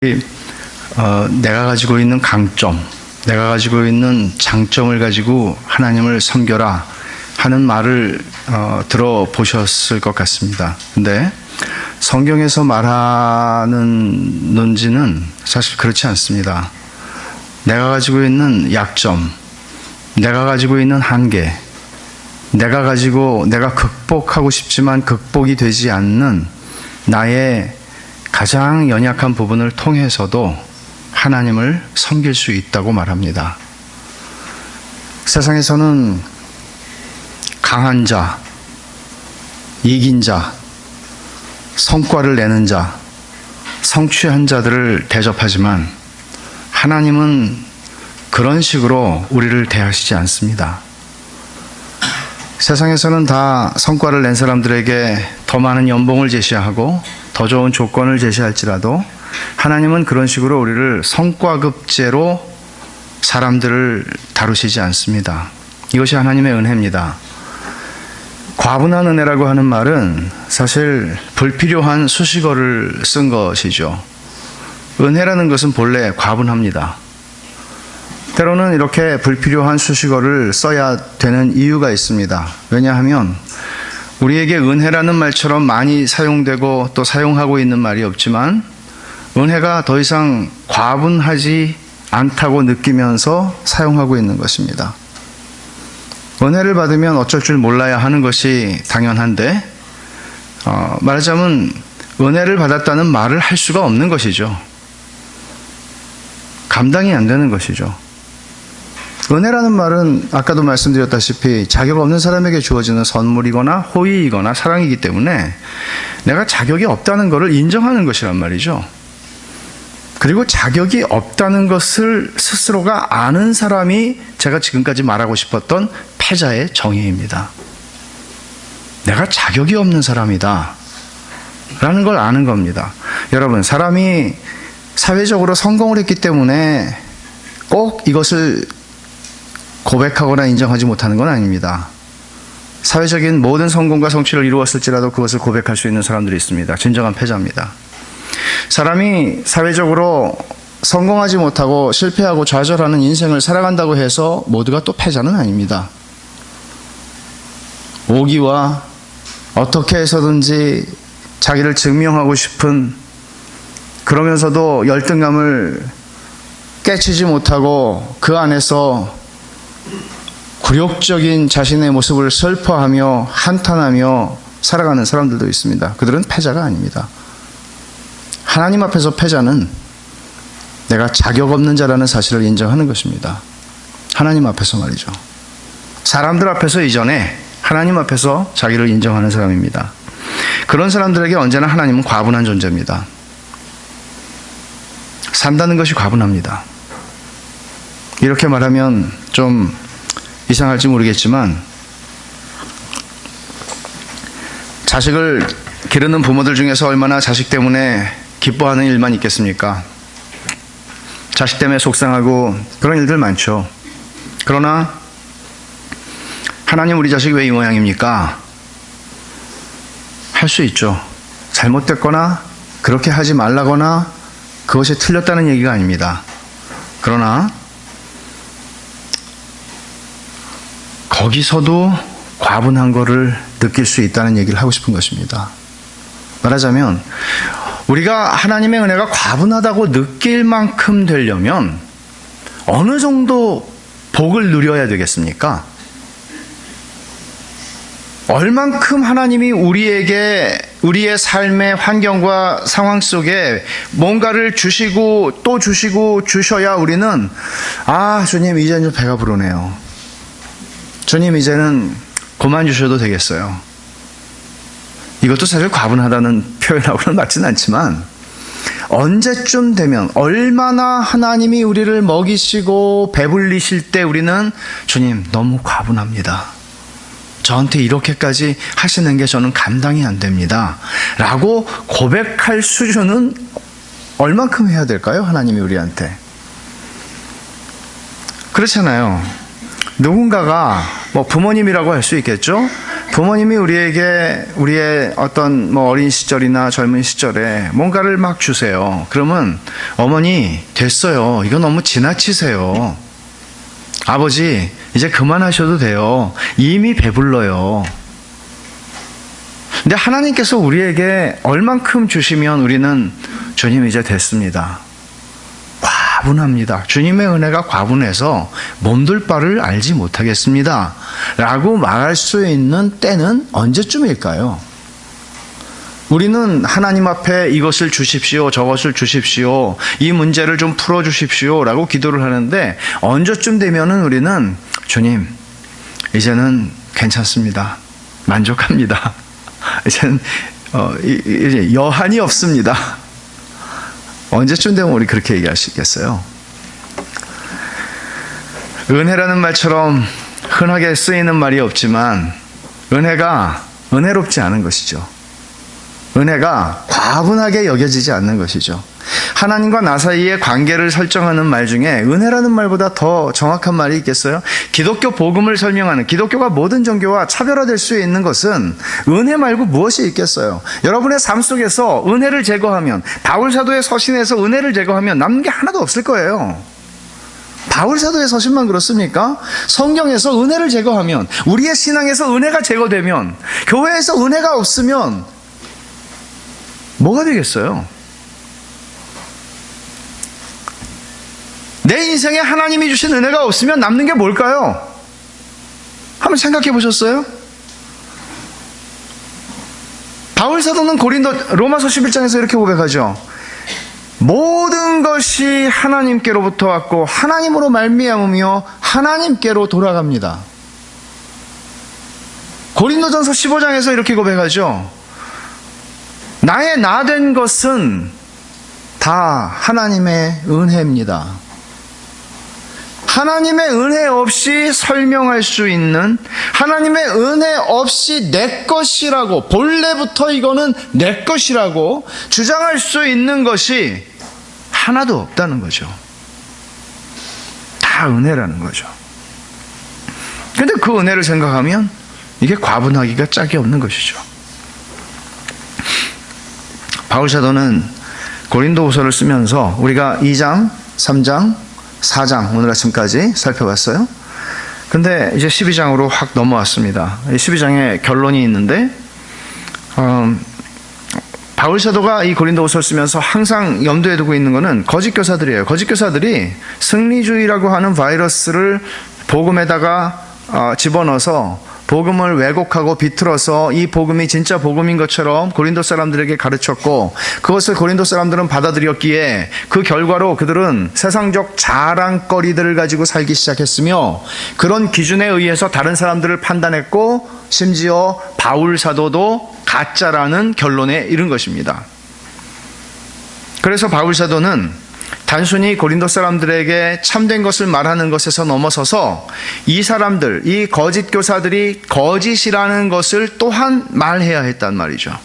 내가 가지고 있는 강점, 내가 가지고 있는 장점을 가지고 하나님을 섬겨라 하는 말을 들어보셨을 것 같습니다. 근데 성경에서 말하는 논지는 사실 그렇지 않습니다. 내가 가지고 있는 약점, 내가 가지고 있는 한계, 내가 극복하고 싶지만 극복이 되지 않는 나의 가장 연약한 부분을 통해서도 하나님을 섬길 수 있다고 말합니다. 세상에서는 강한 자, 이긴 자, 성과를 내는 자, 성취한 자들을 대접하지만 하나님은 그런 식으로 우리를 대하시지 않습니다. 세상에서는 다 성과를 낸 사람들에게 더 많은 연봉을 제시하고 더 좋은 조건을 제시할지라도 하나님은 그런 식으로 우리를 성과급제로 사람들을 다루시지 않습니다. 이것이 하나님의 은혜입니다. 과분한 은혜라고 하는 말은 사실 불필요한 수식어를 쓴 것이죠. 은혜라는 것은 본래 과분합니다. 때로는 이렇게 불필요한 수식어를 써야 되는 이유가 있습니다. 왜냐하면 우리에게 은혜라는 말처럼 많이 사용되고 또 사용하고 있는 말이 없지만 은혜가 더 이상 과분하지 않다고 느끼면서 사용하고 있는 것입니다. 은혜를 받으면 어쩔 줄 몰라야 하는 것이 당연한데 말하자면 은혜를 받았다는 말을 할 수가 없는 것이죠. 감당이 안 되는 것이죠. 은혜라는 말은 아까도 말씀드렸다시피 자격 없는 사람에게 주어지는 선물이거나 호의이거나 사랑이기 때문에 내가 자격이 없다는 것을 인정하는 것이란 말이죠. 그리고 자격이 없다는 것을 스스로가 아는 사람이 제가 지금까지 말하고 싶었던 패자의 정의입니다. 내가 자격이 없는 사람이다 라는 걸 아는 겁니다. 여러분, 사람이 사회적으로 성공을 했기 때문에 꼭 이것을 고백하거나 인정하지 못하는 건 아닙니다. 사회적인 모든 성공과 성취를 이루었을지라도 그것을 고백할 수 있는 사람들이 있습니다. 진정한 패자입니다. 사람이 사회적으로 성공하지 못하고 실패하고 좌절하는 인생을 살아간다고 해서 모두가 또 패자는 아닙니다. 오기와 어떻게 해서든지 자기를 증명하고 싶은, 그러면서도 열등감을 깨치지 못하고 그 안에서 굴욕적인 자신의 모습을 슬퍼하며 한탄하며 살아가는 사람들도 있습니다. 그들은 패자가 아닙니다. 하나님 앞에서 패자는 내가 자격 없는 자라는 사실을 인정하는 것입니다. 하나님 앞에서 말이죠. 사람들 앞에서 이전에 하나님 앞에서 자기를 인정하는 사람입니다. 그런 사람들에게 언제나 하나님은 과분한 존재입니다. 산다는 것이 과분합니다. 이렇게 말하면 좀 이상할지 모르겠지만 자식을 기르는 부모들 중에서 얼마나 자식 때문에 기뻐하는 일만 있겠습니까? 자식 때문에 속상하고 그런 일들 많죠. 그러나 하나님, 우리 자식이 왜 이 모양입니까? 할 수 있죠. 잘못됐거나 그렇게 하지 말라거나 그것이 틀렸다는 얘기가 아닙니다. 그러나 거기서도 과분한 거를 느낄 수 있다는 얘기를 하고 싶은 것입니다. 말하자면 우리가 하나님의 은혜가 과분하다고 느낄 만큼 되려면 어느 정도 복을 누려야 되겠습니까? 얼만큼 하나님이 우리에게 우리의 삶의 환경과 상황 속에 뭔가를 주시고 또 주시고 주셔야 우리는 주님 이제는 좀 배가 부르네요. 주님 이제는 그만 주셔도 되겠어요. 이것도 사실 과분하다는 표현하고는 맞지는 않지만 언제쯤 되면, 얼마나 하나님이 우리를 먹이시고 배불리실 때 우리는 주님 너무 과분합니다. 저한테 이렇게까지 하시는 게 저는 감당이 안 됩니다 라고 고백할 수준은 얼만큼 해야 될까요? 하나님이 우리한테. 그렇잖아요. 누군가가 부모님이라고 할 수 있겠죠. 부모님이 우리에게 우리의 어떤 어린 시절이나 젊은 시절에 뭔가를 막 주세요. 그러면 어머니 됐어요. 이거 너무 지나치세요. 아버지 이제 그만하셔도 돼요. 이미 배불러요. 근데 하나님께서 우리에게 얼만큼 주시면 우리는 주님 이제 됐습니다. 과분합니다. 주님의 은혜가 과분해서 몸둘 바를 알지 못하겠습니다. 라고 말할 수 있는 때는 언제쯤일까요? 우리는 하나님 앞에 이것을 주십시오, 저것을 주십시오, 이 문제를 좀 풀어주십시오 라고 기도를 하는데 언제쯤 되면은 우리는 주님 이제는 괜찮습니다. 만족합니다. 이제는 이제 여한이 없습니다. 언제쯤 되면 우리 그렇게 얘기할 수 있겠어요? 은혜라는 말처럼 흔하게 쓰이는 말이 없지만 은혜가 은혜롭지 않은 것이죠. 은혜가 과분하게 여겨지지 않는 것이죠. 하나님과 나 사이의 관계를 설정하는 말 중에 은혜라는 말보다 더 정확한 말이 있겠어요? 기독교 복음을 설명하는, 기독교가 모든 종교와 차별화될 수 있는 것은 은혜 말고 무엇이 있겠어요? 여러분의 삶 속에서 은혜를 제거하면, 바울 사도의 서신에서 은혜를 제거하면 남는 게 하나도 없을 거예요. 바울 사도의 서신만 그렇습니까? 성경에서 은혜를 제거하면, 우리의 신앙에서 은혜가 제거되면, 교회에서 은혜가 없으면 뭐가 되겠어요? 내 인생에 하나님이 주신 은혜가 없으면 남는 게 뭘까요? 한번 생각해 보셨어요? 바울 사도는 로마서 11장에서 이렇게 고백하죠. 모든 것이 하나님께로부터 왔고 하나님으로 말미암으며 하나님께로 돌아갑니다. 고린도전서 15장에서 이렇게 고백하죠. 나의 나 된 것은 다 하나님의 은혜입니다. 하나님의 은혜 없이 설명할 수 있는, 하나님의 은혜 없이 내 것이라고, 본래부터 이거는 내 것이라고 주장할 수 있는 것이 하나도 없다는 거죠. 다 은혜라는 거죠. 근데 그 은혜를 생각하면 이게 과분하기가 짝이 없는 것이죠. 바울 사도는 고린도후서를 쓰면서 우리가 2장, 3장, 4장 오늘 아침까지 살펴봤어요. 근데 이제 12장으로 확 넘어왔습니다. 12장에 결론이 있는데 바울 사도가 이 고린도후서를 쓰면서 항상 염두에 두고 있는 것은 거짓 교사들이에요. 거짓 교사들이 승리주의라고 하는 바이러스를 복음에다가 집어넣어서 복음을 왜곡하고 비틀어서 이 복음이 진짜 복음인 것처럼 고린도 사람들에게 가르쳤고, 그것을 고린도 사람들은 받아들였기에 그 결과로 그들은 세상적 자랑거리들을 가지고 살기 시작했으며, 그런 기준에 의해서 다른 사람들을 판단했고, 심지어 바울 사도도 가짜라는 결론에 이른 것입니다. 그래서 바울 사도는 단순히 고린도 사람들에게 참된 것을 말하는 것에서 넘어서서 이 사람들, 이 거짓 교사들이 거짓이라는 것을 또한 말해야 했단 말이죠.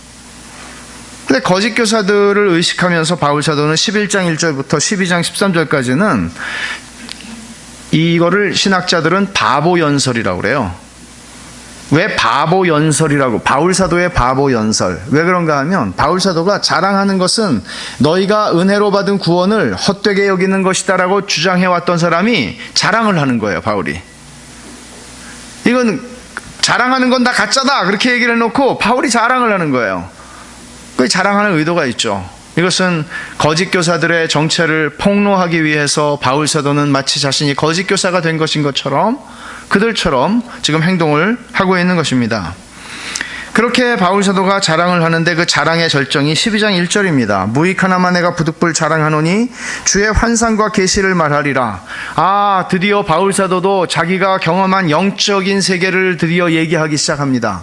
근데 거짓 교사들을 의식하면서 바울 사도는 11장 1절부터 12장 13절까지는 이거를 신학자들은 바보 연설이라고 그래요. 왜 바보 연설이라고? 바울 사도의 바보 연설. 왜 그런가 하면 바울 사도가 자랑하는 것은 너희가 은혜로 받은 구원을 헛되게 여기는 것이다라고 주장해왔던 사람이 자랑을 하는 거예요. 바울이. 이건 자랑하는 건 다 가짜다 그렇게 얘기를 해놓고 바울이 자랑을 하는 거예요. 그 자랑하는 의도가 있죠. 이것은 거짓 교사들의 정체를 폭로하기 위해서 바울 사도는 마치 자신이 거짓 교사가 된 것인 것처럼 그들처럼 지금 행동을 하고 있는 것입니다. 그렇게 바울 사도가 자랑을 하는데 그 자랑의 절정이 12장 1절입니다. 무익하나마 내가 부득불 자랑하노니 주의 환상과 계시를 말하리라. 드디어 바울 사도도 자기가 경험한 영적인 세계를 드디어 얘기하기 시작합니다.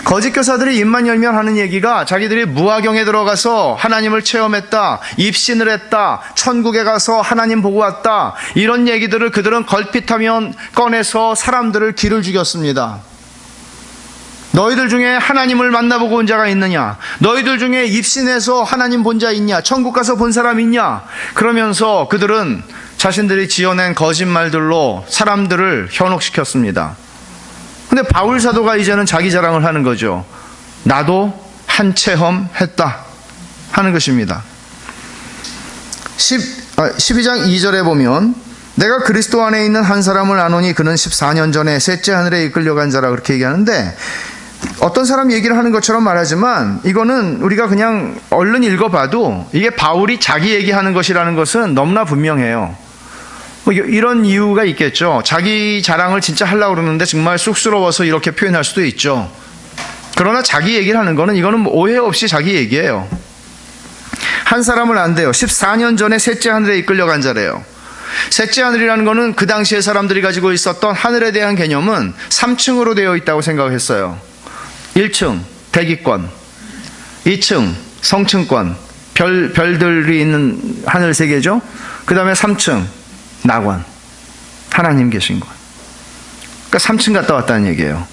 거짓 교사들이 입만 열면 하는 얘기가 자기들이 무화경에 들어가서 하나님을 체험했다, 입신을 했다, 천국에 가서 하나님 보고 왔다, 이런 얘기들을 그들은 걸핏하면 꺼내서 사람들을 기를 죽였습니다. 너희들 중에 하나님을 만나보고 온 자가 있느냐? 너희들 중에 입신해서 하나님 본 자 있냐? 천국 가서 본 사람 있냐? 그러면서 그들은 자신들이 지어낸 거짓말들로 사람들을 현혹시켰습니다. 근데 바울 사도가 이제는 자기 자랑을 하는 거죠. 나도 한 체험 했다 하는 것입니다. 12장 2절에 보면 내가 그리스도 안에 있는 한 사람을 아노니 그는 14년 전에 셋째 하늘에 이끌려간 자라 그렇게 얘기하는데, 어떤 사람 얘기를 하는 것처럼 말하지만 이거는 우리가 그냥 얼른 읽어봐도 이게 바울이 자기 얘기하는 것이라는 것은 너무나 분명해요. 이런 이유가 있겠죠. 자기 자랑을 진짜 하려고 그러는데 정말 쑥스러워서 이렇게 표현할 수도 있죠. 그러나 자기 얘기를 하는 거는 이거는 오해 없이 자기 얘기예요. 한 사람을 안대요. 14년 전에 셋째 하늘에 이끌려간 자래요. 셋째 하늘이라는 거는 그 당시에 사람들이 가지고 있었던 하늘에 대한 개념은 3층으로 되어 있다고 생각했어요. 1층 대기권, 2층 성층권, 별들이 있는 하늘 세계죠. 그 다음에 3층 낙원, 하나님 계신 곳. 그러니까 3층 갔다 왔다는 얘기예요.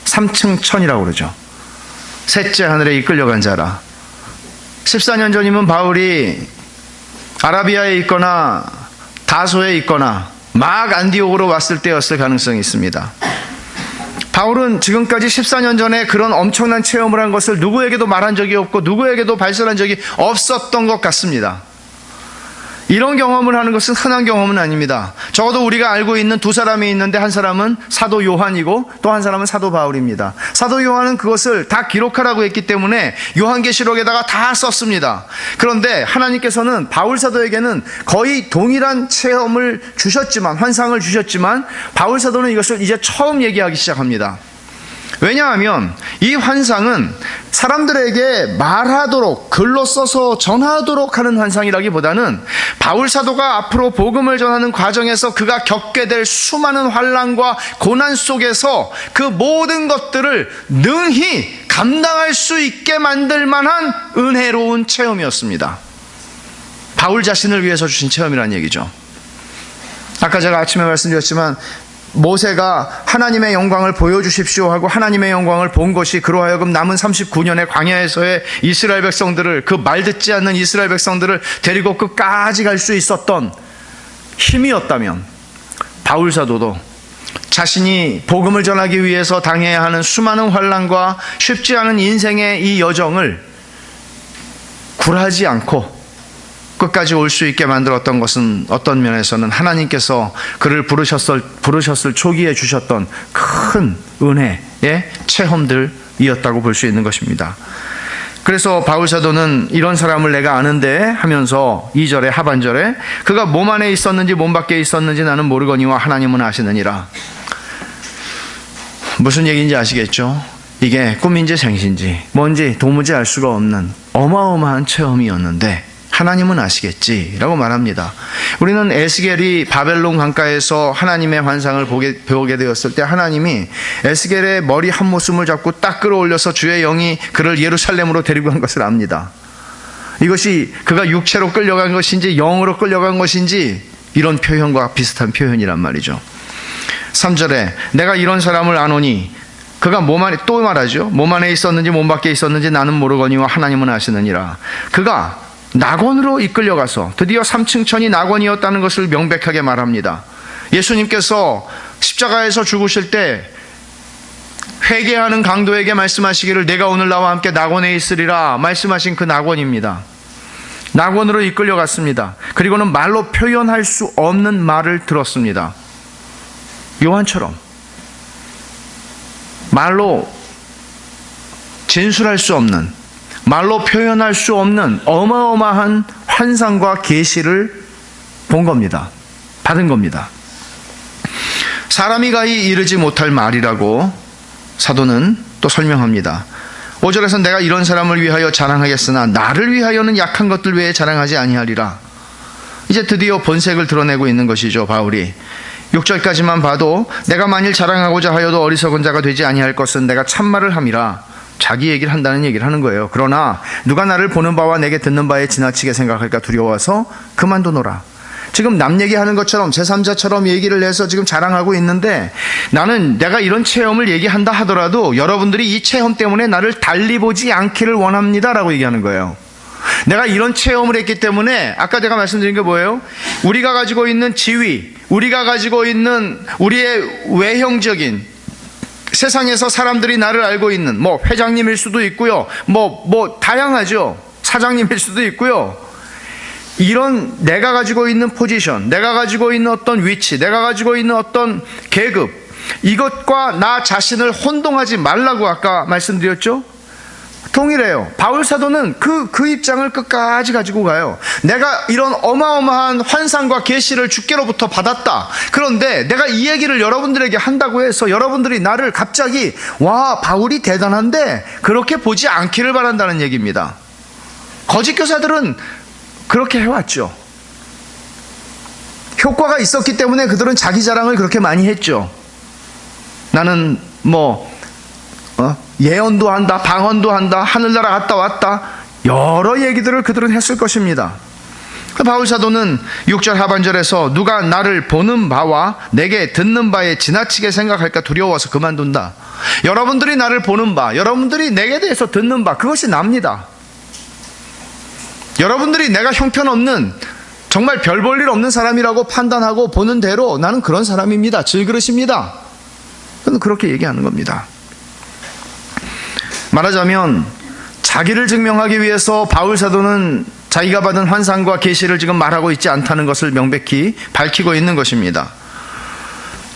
3층 천이라고 그러죠. 셋째 하늘에 이끌려간 자라. 14년 전이면 바울이 아라비아에 있거나 다소에 있거나 막 안디옥으로 왔을 때였을 가능성이 있습니다. 바울은 지금까지 14년 전에 그런 엄청난 체험을 한 것을 누구에게도 말한 적이 없고 누구에게도 발설한 적이 없었던 것 같습니다. 이런 경험을 하는 것은 흔한 경험은 아닙니다. 적어도 우리가 알고 있는 두 사람이 있는데 한 사람은 사도 요한이고 또 한 사람은 사도 바울입니다. 사도 요한은 그것을 다 기록하라고 했기 때문에 요한계시록에다가 다 썼습니다. 그런데 하나님께서는 바울 사도에게는 거의 동일한 체험을 주셨지만, 환상을 주셨지만 바울 사도는 이것을 이제 처음 얘기하기 시작합니다. 왜냐하면 이 환상은 사람들에게 말하도록, 글로 써서 전하도록 하는 환상이라기보다는 바울 사도가 앞으로 복음을 전하는 과정에서 그가 겪게 될 수많은 환난과 고난 속에서 그 모든 것들을 능히 감당할 수 있게 만들 만한 은혜로운 체험이었습니다. 바울 자신을 위해서 주신 체험이라는 얘기죠. 아까 제가 아침에 말씀드렸지만 모세가 하나님의 영광을 보여주십시오 하고 하나님의 영광을 본 것이 그로 하여금 남은 39년의 광야에서의 이스라엘 백성들을, 그 말 듣지 않는 이스라엘 백성들을 데리고 끝까지 갈 수 있었던 힘이었다면, 바울 사도도 자신이 복음을 전하기 위해서 당해야 하는 수많은 환난과 쉽지 않은 인생의 이 여정을 굴하지 않고 끝까지 올 수 있게 만들었던 것은 어떤 면에서는 하나님께서 그를 부르셨을 초기에 주셨던 큰 은혜의 체험들이었다고 볼 수 있는 것입니다. 그래서 바울 사도는 이런 사람을 내가 아는데 하면서 2절에 하반절에 그가 몸 안에 있었는지 몸 밖에 있었는지 나는 모르거니와 하나님은 아시느니라. 무슨 얘기인지 아시겠죠? 이게 꿈인지 생신지 뭔지 도무지 알 수가 없는 어마어마한 체험이었는데 하나님은 아시겠지라고 말합니다. 우리는 에스겔이 바벨론 강가에서 하나님의 환상을 보게 되었을 때 하나님이 에스겔의 머리 한 모습을 잡고 딱 끌어올려서 주의 영이 그를 예루살렘으로 데리고 간 것을 압니다. 이것이 그가 육체로 끌려간 것인지 영으로 끌려간 것인지 이런 표현과 비슷한 표현이란 말이죠. 3절에 내가 이런 사람을 아노니 그가 몸 안에, 또 말하죠. 몸 안에 있었는지 몸 밖에 있었는지 나는 모르거니와 하나님은 아시느니라. 그가 낙원으로 이끌려가서 드디어 3층 천이 낙원이었다는 것을 명백하게 말합니다. 예수님께서 십자가에서 죽으실 때 회개하는 강도에게 말씀하시기를 내가 오늘 나와 함께 낙원에 있으리라 말씀하신 그 낙원입니다. 낙원으로 이끌려갔습니다. 그리고는 말로 표현할 수 없는 말을 들었습니다. 요한처럼 말로 진술할 수 없는, 말로 표현할 수 없는 어마어마한 환상과 계시를 본 겁니다. 받은 겁니다. 사람이 가히 이르지 못할 말이라고 사도는 또 설명합니다. 5절에서 내가 이런 사람을 위하여 자랑하겠으나 나를 위하여는 약한 것들 외에 자랑하지 아니하리라. 이제 드디어 본색을 드러내고 있는 것이죠, 바울이. 6절까지만 봐도 내가 만일 자랑하고자 하여도 어리석은 자가 되지 아니할 것은 내가 참말을 함이라. 자기 얘기를 한다는 얘기를 하는 거예요. 그러나 누가 나를 보는 바와 내게 듣는 바에 지나치게 생각할까 두려워서 그만두노라. 지금 남 얘기하는 것처럼 제3자처럼 얘기를 해서 지금 자랑하고 있는데, 나는 내가 이런 체험을 얘기한다 하더라도 여러분들이 이 체험 때문에 나를 달리 보지 않기를 원합니다 라고 얘기하는 거예요. 내가 이런 체험을 했기 때문에, 아까 제가 말씀드린 게 뭐예요? 우리가 가지고 있는 지위, 우리가 가지고 있는 우리의 외형적인 세상에서 사람들이 나를 알고 있는 뭐 회장님일 수도 있고요. 뭐 다양하죠. 사장님일 수도 있고요. 이런 내가 가지고 있는 포지션, 내가 가지고 있는 어떤 위치, 내가 가지고 있는 어떤 계급, 이것과 나 자신을 혼동하지 말라고 아까 말씀드렸죠? 동일해요. 바울 사도는 그 입장을 끝까지 가지고 가요. 내가 이런 어마어마한 환상과 계시를 주께로부터 받았다. 그런데 내가 이 얘기를 여러분들에게 한다고 해서 여러분들이 나를 갑자기 와, 바울이 대단한데 그렇게 보지 않기를 바란다는 얘기입니다. 거짓 교사들은 그렇게 해왔죠. 효과가 있었기 때문에 그들은 자기 자랑을 그렇게 많이 했죠. 나는 예언도 한다, 방언도 한다, 하늘나라 갔다 왔다, 여러 얘기들을 그들은 했을 것입니다. 바울 사도는 6절 하반절에서 누가 나를 보는 바와 내게 듣는 바에 지나치게 생각할까 두려워서 그만둔다. 여러분들이 나를 보는 바, 여러분들이 내게 대해서 듣는 바, 그것이 납니다. 여러분들이 내가 형편없는, 정말 별 볼 일 없는 사람이라고 판단하고 보는 대로 나는 그런 사람입니다. 질그릇입니다. 저는 그렇게 얘기하는 겁니다. 말하자면 자기를 증명하기 위해서 바울 사도는 자기가 받은 환상과 계시를 지금 말하고 있지 않다는 것을 명백히 밝히고 있는 것입니다.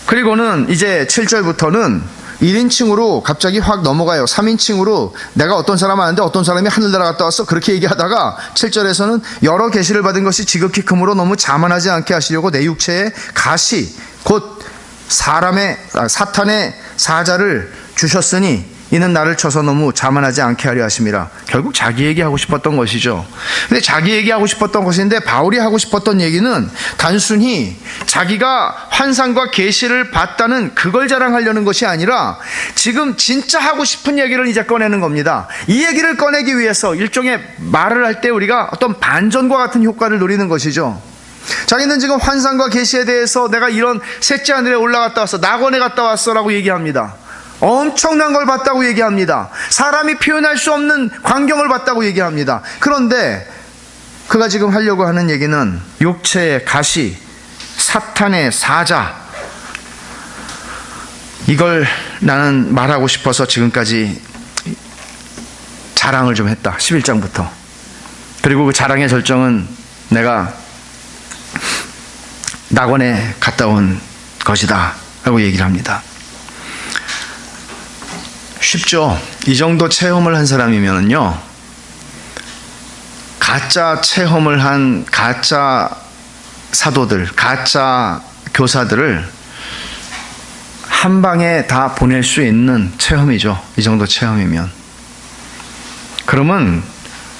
그리고는 이제 7절부터는 1인칭으로 갑자기 확 넘어가요. 3인칭으로 내가 어떤 사람 아는데 어떤 사람이 하늘나라 갔다 왔어, 그렇게 얘기하다가 7절에서는 여러 계시를 받은 것이 지극히 크므로 너무 자만하지 않게 하시려고 내 육체에 가시 곧 사탄의 사자를 주셨으니 이는 나를 쳐서 너무 자만하지 않게 하려 하심이라. 결국 자기 얘기하고 싶었던 것이죠. 근데 자기 얘기하고 싶었던 것인데 바울이 하고 싶었던 얘기는 단순히 자기가 환상과 계시를 봤다는 그걸 자랑하려는 것이 아니라 지금 진짜 하고 싶은 얘기를 이제 꺼내는 겁니다. 이 얘기를 꺼내기 위해서 일종의 말을 할 때 우리가 어떤 반전과 같은 효과를 노리는 것이죠. 자기는 지금 환상과 계시에 대해서 내가 이런 셋째 하늘에 올라갔다 왔어, 낙원에 갔다 왔어 라고 얘기합니다. 엄청난 걸 봤다고 얘기합니다. 사람이 표현할 수 없는 광경을 봤다고 얘기합니다. 그런데 그가 지금 하려고 하는 얘기는 육체의 가시, 사탄의 사자, 이걸 나는 말하고 싶어서 지금까지 자랑을 좀 했다. 11장부터. 그리고 그 자랑의 절정은 내가 낙원에 갔다 온 것이다 라고 얘기를 합니다. 쉽죠? 이 정도 체험을 한 사람이면요, 가짜 체험을 한 가짜 사도들, 가짜 교사들을 한 방에 다 보낼 수 있는 체험이죠. 이 정도 체험이면. 그러면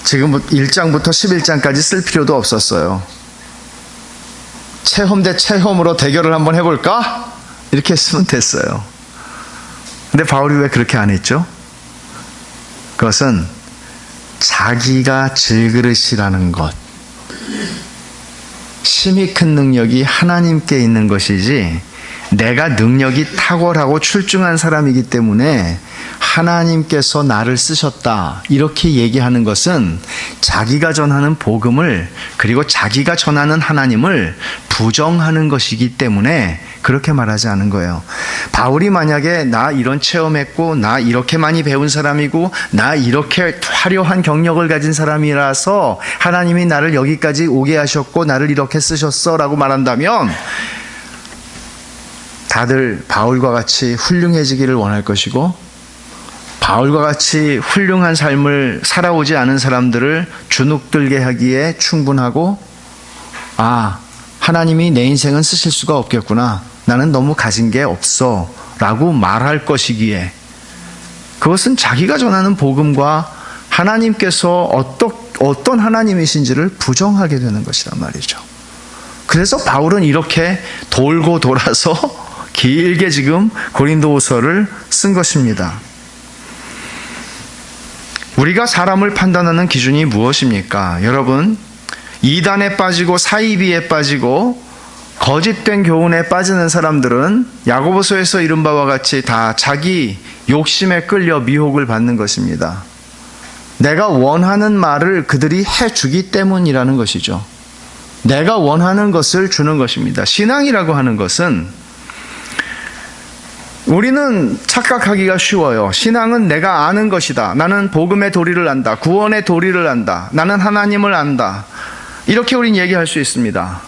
지금 1장부터 11장까지 쓸 필요도 없었어요. 체험 대 체험으로 대결을 한번 해볼까? 이렇게 했으면 됐어요. 근데 바울이 왜 그렇게 안 했죠? 그것은 자기가 질그릇이라는 것, 심히 큰 능력이 하나님께 있는 것이지 내가 능력이 탁월하고 출중한 사람이기 때문에 하나님께서 나를 쓰셨다 이렇게 얘기하는 것은 자기가 전하는 복음을, 그리고 자기가 전하는 하나님을 부정하는 것이기 때문에 그렇게 말하지 않은 거예요. 바울이 만약에 나 이런 체험했고, 나 이렇게 많이 배운 사람이고, 나 이렇게 화려한 경력을 가진 사람이라서 하나님이 나를 여기까지 오게 하셨고 나를 이렇게 쓰셨어 라고 말한다면 다들 바울과 같이 훌륭해지기를 원할 것이고, 바울과 같이 훌륭한 삶을 살아오지 않은 사람들을 주눅들게 하기에 충분하고, 하나님이 내 인생은 쓰실 수가 없겠구나, 나는 너무 가진 게 없어 라고 말할 것이기에, 그것은 자기가 전하는 복음과 하나님께서 어떤 하나님이신지를 부정하게 되는 것이란 말이죠. 그래서 바울은 이렇게 돌고 돌아서 길게 지금 고린도후서를 쓴 것입니다. 우리가 사람을 판단하는 기준이 무엇입니까? 여러분, 이단에 빠지고 사이비에 빠지고 거짓된 교훈에 빠지는 사람들은 야고보서에서 이른 바와 같이 다 자기 욕심에 끌려 미혹을 받는 것입니다. 내가 원하는 말을 그들이 해주기 때문이라는 것이죠. 내가 원하는 것을 주는 것입니다. 신앙이라고 하는 것은 우리는 착각하기가 쉬워요. 신앙은 내가 아는 것이다. 나는 복음의 도리를 안다. 구원의 도리를 안다. 나는 하나님을 안다. 이렇게 우린 얘기할 수 있습니다.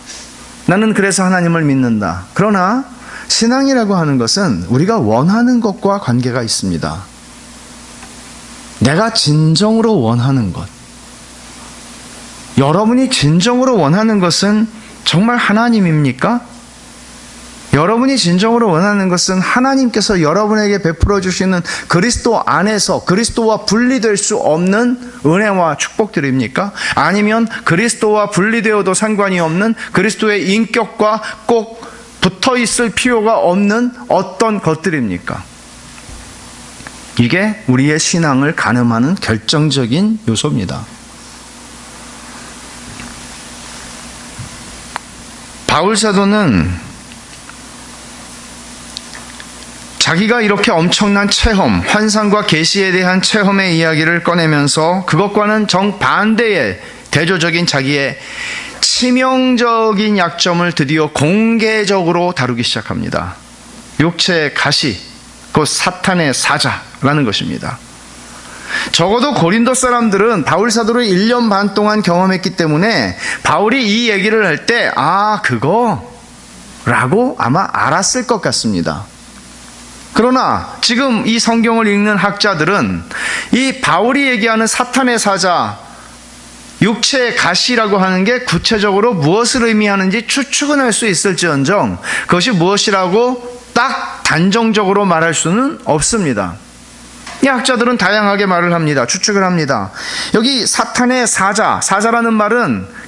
나는 그래서 하나님을 믿는다. 그러나 신앙이라고 하는 것은 우리가 원하는 것과 관계가 있습니다. 내가 진정으로 원하는 것. 여러분이 진정으로 원하는 것은 정말 하나님입니까? 여러분이 진정으로 원하는 것은 하나님께서 여러분에게 베풀어 주시는 그리스도 안에서 그리스도와 분리될 수 없는 은혜와 축복들입니까? 아니면 그리스도와 분리되어도 상관이 없는 그리스도의 인격과 꼭 붙어 있을 필요가 없는 어떤 것들입니까? 이게 우리의 신앙을 가늠하는 결정적인 요소입니다. 바울 사도는 자기가 이렇게 엄청난 체험, 환상과 계시에 대한 체험의 이야기를 꺼내면서 그것과는 정반대의 대조적인 자기의 치명적인 약점을 드디어 공개적으로 다루기 시작합니다. 육체의 가시, 곧 사탄의 사자라는 것입니다. 적어도 고린도 사람들은 바울 사도를 1년 반 동안 경험했기 때문에 바울이 이 얘기를 할 때 그거라고 아마 알았을 것 같습니다. 그러나 지금 이 성경을 읽는 학자들은 이 바울이 얘기하는 사탄의 사자, 육체의 가시라고 하는 게 구체적으로 무엇을 의미하는지 추측은 할 수 있을지언정 그것이 무엇이라고 딱 단정적으로 말할 수는 없습니다. 이 학자들은 다양하게 말을 합니다. 추측을 합니다. 여기 사탄의 사자라는 말은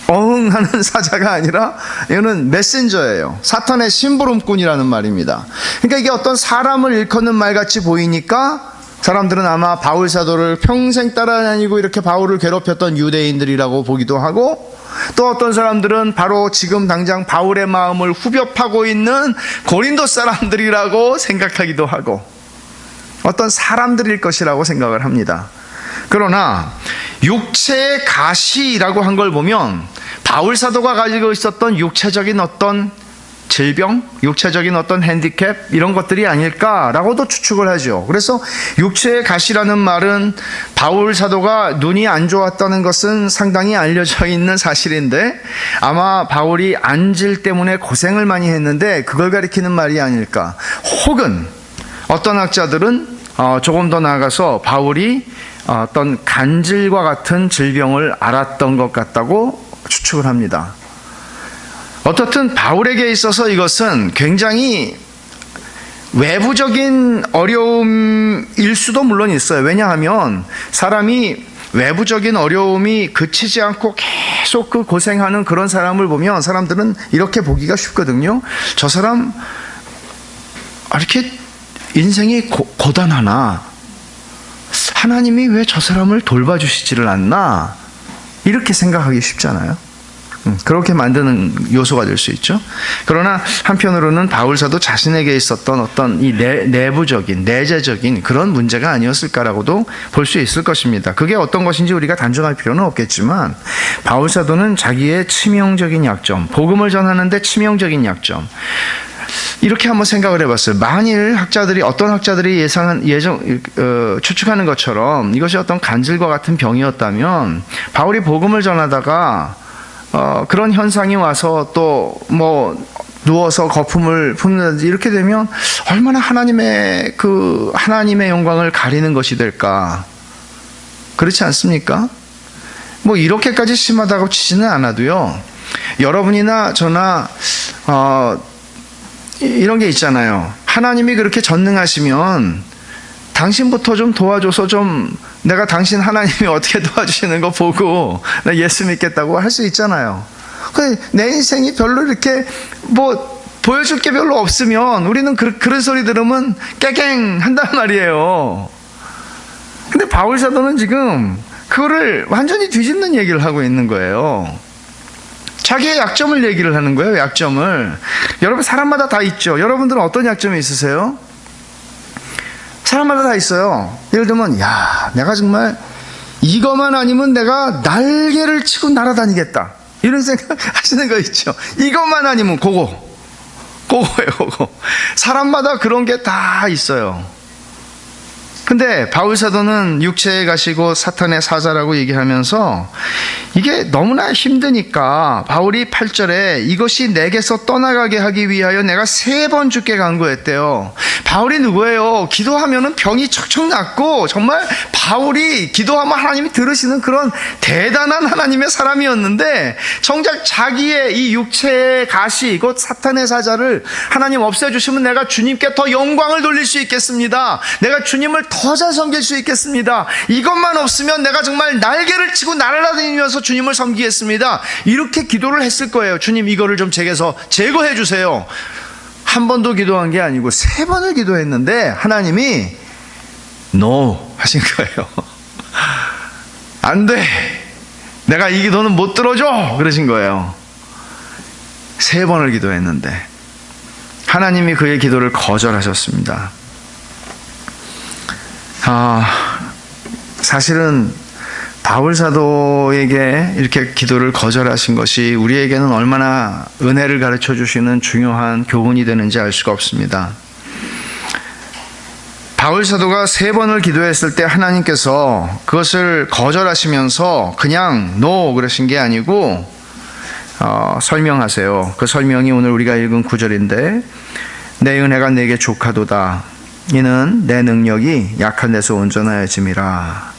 어흥하는 사자가 아니라 이거는 메신저예요. 사탄의 심부름꾼이라는 말입니다. 그러니까 이게 어떤 사람을 일컫는 말같이 보이니까 사람들은 아마 바울 사도를 평생 따라다니고 이렇게 바울을 괴롭혔던 유대인들이라고 보기도 하고, 또 어떤 사람들은 바로 지금 당장 바울의 마음을 후벼 파고 있는 고린도 사람들이라고 생각하기도 하고, 어떤 사람들일 것이라고 생각을 합니다. 그러나 육체의 가시라고 한 걸 보면 바울 사도가 가지고 있었던 육체적인 어떤 질병, 육체적인 어떤 핸디캡 이런 것들이 아닐까라고도 추측을 하죠. 그래서 육체의 가시라는 말은 바울 사도가 눈이 안 좋았다는 것은 상당히 알려져 있는 사실인데 아마 바울이 안질 때문에 고생을 많이 했는데 그걸 가리키는 말이 아닐까. 혹은 어떤 학자들은 조금 더 나아가서 바울이 어떤 간질과 같은 질병을 앓았던 것 같다고 추측을 합니다. 어떻든 바울에게 있어서 이것은 굉장히 외부적인 어려움일 수도 물론 있어요. 왜냐하면 사람이 외부적인 어려움이 그치지 않고 계속 그 고생하는 그런 사람을 보면 사람들은 이렇게 보기가 쉽거든요. 저 사람 이렇게 인생이 고단하나? 하나님이 왜 저 사람을 돌봐주시지를 않나? 이렇게 생각하기 쉽잖아요. 그렇게 만드는 요소가 될 수 있죠. 그러나 한편으로는 바울 사도 자신에게 있었던 어떤 이 내부적인, 내재적인 그런 문제가 아니었을까라고도 볼 수 있을 것입니다. 그게 어떤 것인지 우리가 단정할 필요는 없겠지만 바울 사도는 자기의 치명적인 약점, 복음을 전하는데 치명적인 약점, 이렇게 한번 생각을 해봤어요. 만일 어떤 학자들이 추측하는 것처럼 이것이 어떤 간질과 같은 병이었다면 바울이 복음을 전하다가 그런 현상이 와서 또 누워서 거품을 품는다든지 이렇게 되면 얼마나 하나님의 영광을 가리는 것이 될까? 그렇지 않습니까? 이렇게까지 심하다고 치지는 않아도요. 여러분이나 저나 이런 게 있잖아요. 하나님이 그렇게 전능하시면 당신부터 좀 도와줘서 내가 당신 하나님이 어떻게 도와주시는 거 보고 나 예수 믿겠다고 할 수 있잖아요. 내 인생이 별로 이렇게 보여줄 게 별로 없으면 우리는 그런 소리 들으면 깨갱 한단 말이에요. 근데 바울 사도는 지금 그거를 완전히 뒤집는 얘기를 하고 있는 거예요. 자기의 약점을 얘기를 하는 거예요. 약점을. 여러분 사람마다 다 있죠. 여러분들은 어떤 약점이 있으세요? 사람마다 다 있어요. 예를 들면 내가 정말 이것만 아니면 내가 날개를 치고 날아다니겠다 이런 생각 하시는 거 있죠. 이것만 아니면 그거예요, 그거. 사람마다 그런 게 다 있어요. 근데 바울 사도는 육체에 가시고 사탄의 사자라고 얘기하면서 이게 너무나 힘드니까 바울이 8절에 이것이 내게서 떠나가게 하기 위하여 내가 3번 주께 간구했대요. 바울이 누구예요? 기도하면은 병이 척척 낫고 정말 바울이 기도하면 하나님이 들으시는 그런 대단한 하나님의 사람이었는데 정작 자기의 이 육체의 가시 곧 사탄의 사자를 하나님 없애주시면 내가 주님께 더 영광을 돌릴 수 있겠습니다. 내가 주님을 더 잘 섬길 수 있겠습니다. 이것만 없으면 내가 정말 날개를 치고 날아다니면서 주님을 섬기겠습니다. 이렇게 기도를 했을 거예요. 주님 이거를 좀 제게서 제거해 주세요. 한 번도 기도한 게 아니고 3번을 기도했는데 하나님이 NO 하신 거예요. 안 돼. 내가 이 기도는 못 들어줘. 그러신 거예요. 3번을 기도했는데 하나님이 그의 기도를 거절하셨습니다. 사실은 바울 사도에게 이렇게 기도를 거절하신 것이 우리에게는 얼마나 은혜를 가르쳐 주시는 중요한 교훈이 되는지 알 수가 없습니다. 바울 사도가 3번을 기도했을 때 하나님께서 그것을 거절하시면서 그냥 NO 그러신 게 아니고 설명하세요. 그 설명이 오늘 우리가 읽은 9절인데 내 은혜가 내게 족하도다. 이는 내 능력이 약한 데서 온전하여짐이라.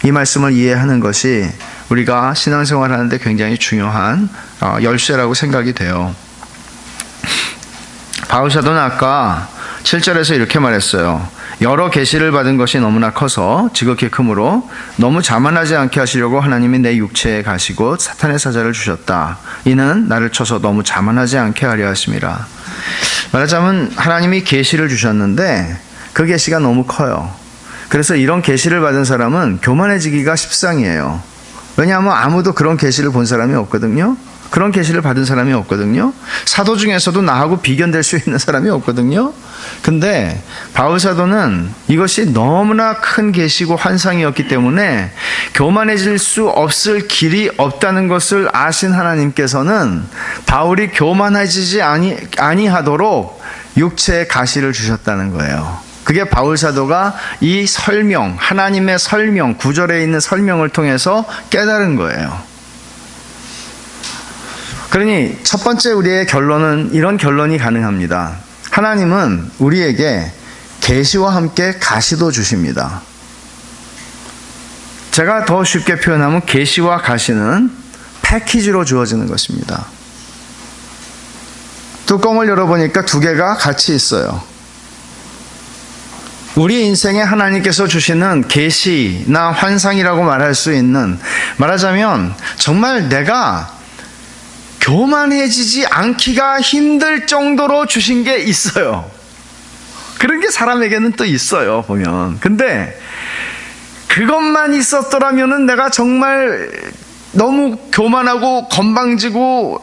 이 말씀을 이해하는 것이 우리가 신앙생활 하는데 굉장히 중요한 열쇠라고 생각이 돼요. 바울 사도는 아까 7절에서 이렇게 말했어요. 여러 계시를 받은 것이 너무나 커서 지극히 크므로 너무 자만하지 않게 하시려고 하나님이 내 육체에 가시고 사탄의 사자를 주셨다. 이는 나를 쳐서 너무 자만하지 않게 하려 하심이라. 말하자면 하나님이 계시를 주셨는데 그 계시가 너무 커요. 그래서 이런 계시를 받은 사람은 교만해지기가 십상이에요. 왜냐하면 아무도 그런 계시를 본 사람이 없거든요. 그런 계시를 받은 사람이 없거든요. 사도 중에서도 나하고 비견될 수 있는 사람이 없거든요. 근데 바울 사도는 이것이 너무나 큰 계시고 환상이었기 때문에 교만해질 수 없을 길이 없다는 것을 아신 하나님께서는 바울이 교만해지지 아니하도록 육체의 가시를 주셨다는 거예요. 그게 바울 사도가 이 설명, 하나님의 설명, 9절에 있는 설명을 통해서 깨달은 거예요. 그러니 첫 번째 우리의 결론은 이런 결론이 가능합니다. 하나님은 우리에게 계시와 함께 가시도 주십니다. 제가 더 쉽게 표현하면 계시와 가시는 패키지로 주어지는 것입니다. 뚜껑을 열어보니까 2개가 같이 있어요. 우리 인생에 하나님께서 주시는 계시나 환상이라고 말할 수 있는, 말하자면 정말 내가 교만해지지 않기가 힘들 정도로 주신 게 있어요. 그런 게 사람에게는 또 있어요, 보면. 근데 그것만 있었더라면은 내가 정말 너무 교만하고 건방지고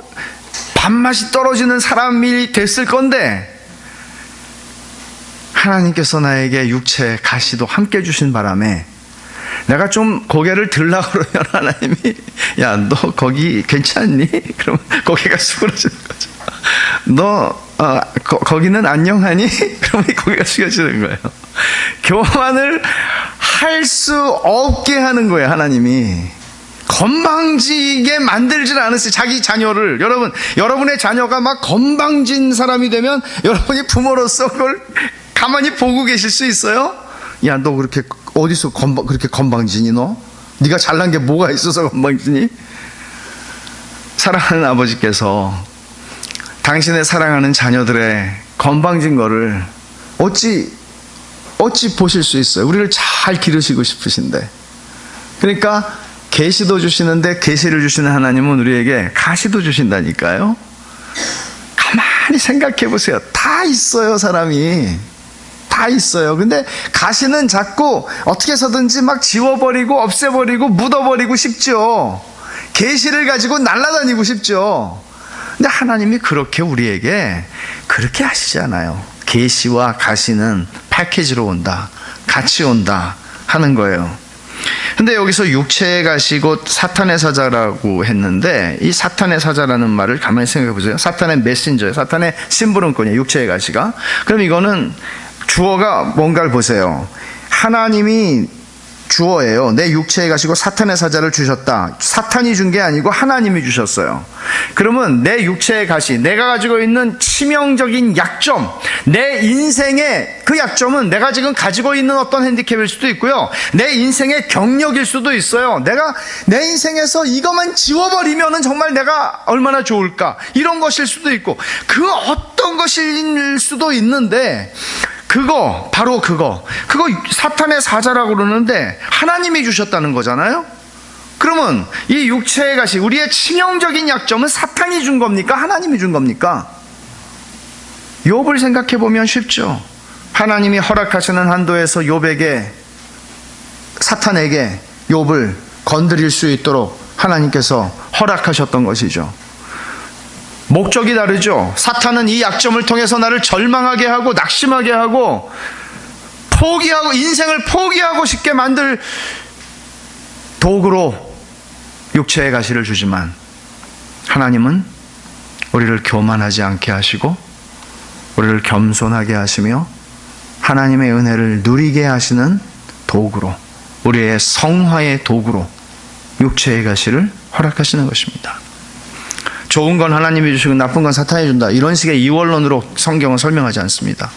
밥맛이 떨어지는 사람이 됐을 건데 하나님께서 나에게 육체 가시도 함께 주신 바람에 내가 좀 고개를 들라고 그러면 하나님이 야, 너 거기 괜찮니? 그러면 고개가 수그러지는 거죠. 너 거기는 안녕하니? 그러면 고개가 숙여지는 거예요. 교만을 할 수 없게 하는 거예요, 하나님이. 건방지게 만들질 않으세요, 자기 자녀를. 여러분의 자녀가 막 건방진 사람이 되면 여러분이 부모로서 그걸 가만히 보고 계실 수 있어요? 야, 너 그렇게 어디서 그렇게 건방지니 너? 네가 잘난 게 뭐가 있어서 건방지니? 사랑하는 아버지께서 당신의 사랑하는 자녀들의 건방진 거를 어찌 보실 수 있어요? 우리를 잘 기르시고 싶으신데. 그러니까 계시도 주시는데 계시를 주시는 하나님은 우리에게 가시도 주신다니까요. 가만히 생각해 보세요. 다 있어요, 사람이. 다 있어요. 근데 가시는 자꾸 어떻게 해서든지 막 지워버리고 없애버리고 묻어버리고 싶죠. 계시를 가지고 날아다니고 싶죠. 근데 하나님이 그렇게 우리에게 그렇게 하시잖아요. 계시와 가시는 패키지로 온다, 같이 온다 하는 거예요. 근데 여기서 육체의 가시 곧 사탄의 사자라고 했는데 이 사탄의 사자라는 말을 가만히 생각해 보세요. 사탄의 메신저예요. 사탄의 심부름꾼이에요. 육체의 가시가. 그럼 이거는 주어가 뭔가를 보세요. 하나님이 주어예요. 내 육체에 가시고 사탄의 사자를 주셨다. 사탄이 준 게 아니고 하나님이 주셨어요. 그러면 내 육체에 가시, 내가 가지고 있는 치명적인 약점, 내 인생의 그 약점은 내가 지금 가지고 있는 어떤 핸디캡일 수도 있고요. 내 인생의 경력일 수도 있어요. 내가 내 인생에서 이것만 지워버리면 정말 내가 얼마나 좋을까. 이런 것일 수도 있고 그 어떤 것일 수도 있는데 바로 그거 사탄의 사자라고 그러는데 하나님이 주셨다는 거잖아요. 그러면 이 육체의 가시, 우리의 치명적인 약점은 사탄이 준 겁니까? 하나님이 준 겁니까? 욥을 생각해 보면 쉽죠. 하나님이 허락하시는 한도에서 사탄에게 욥을 건드릴 수 있도록 하나님께서 허락하셨던 것이죠. 목적이 다르죠. 사탄은 이 약점을 통해서 나를 절망하게 하고 낙심하게 하고 포기하고 인생을 포기하고 싶게 만들 도구로 육체의 가시를 주지만 하나님은 우리를 교만하지 않게 하시고 우리를 겸손하게 하시며 하나님의 은혜를 누리게 하시는 도구로, 우리의 성화의 도구로 육체의 가시를 허락하시는 것입니다. 좋은 건 하나님이 주시고 나쁜 건 사탄이 준다, 이런 식의 이원론으로 성경은 설명하지 않습니다.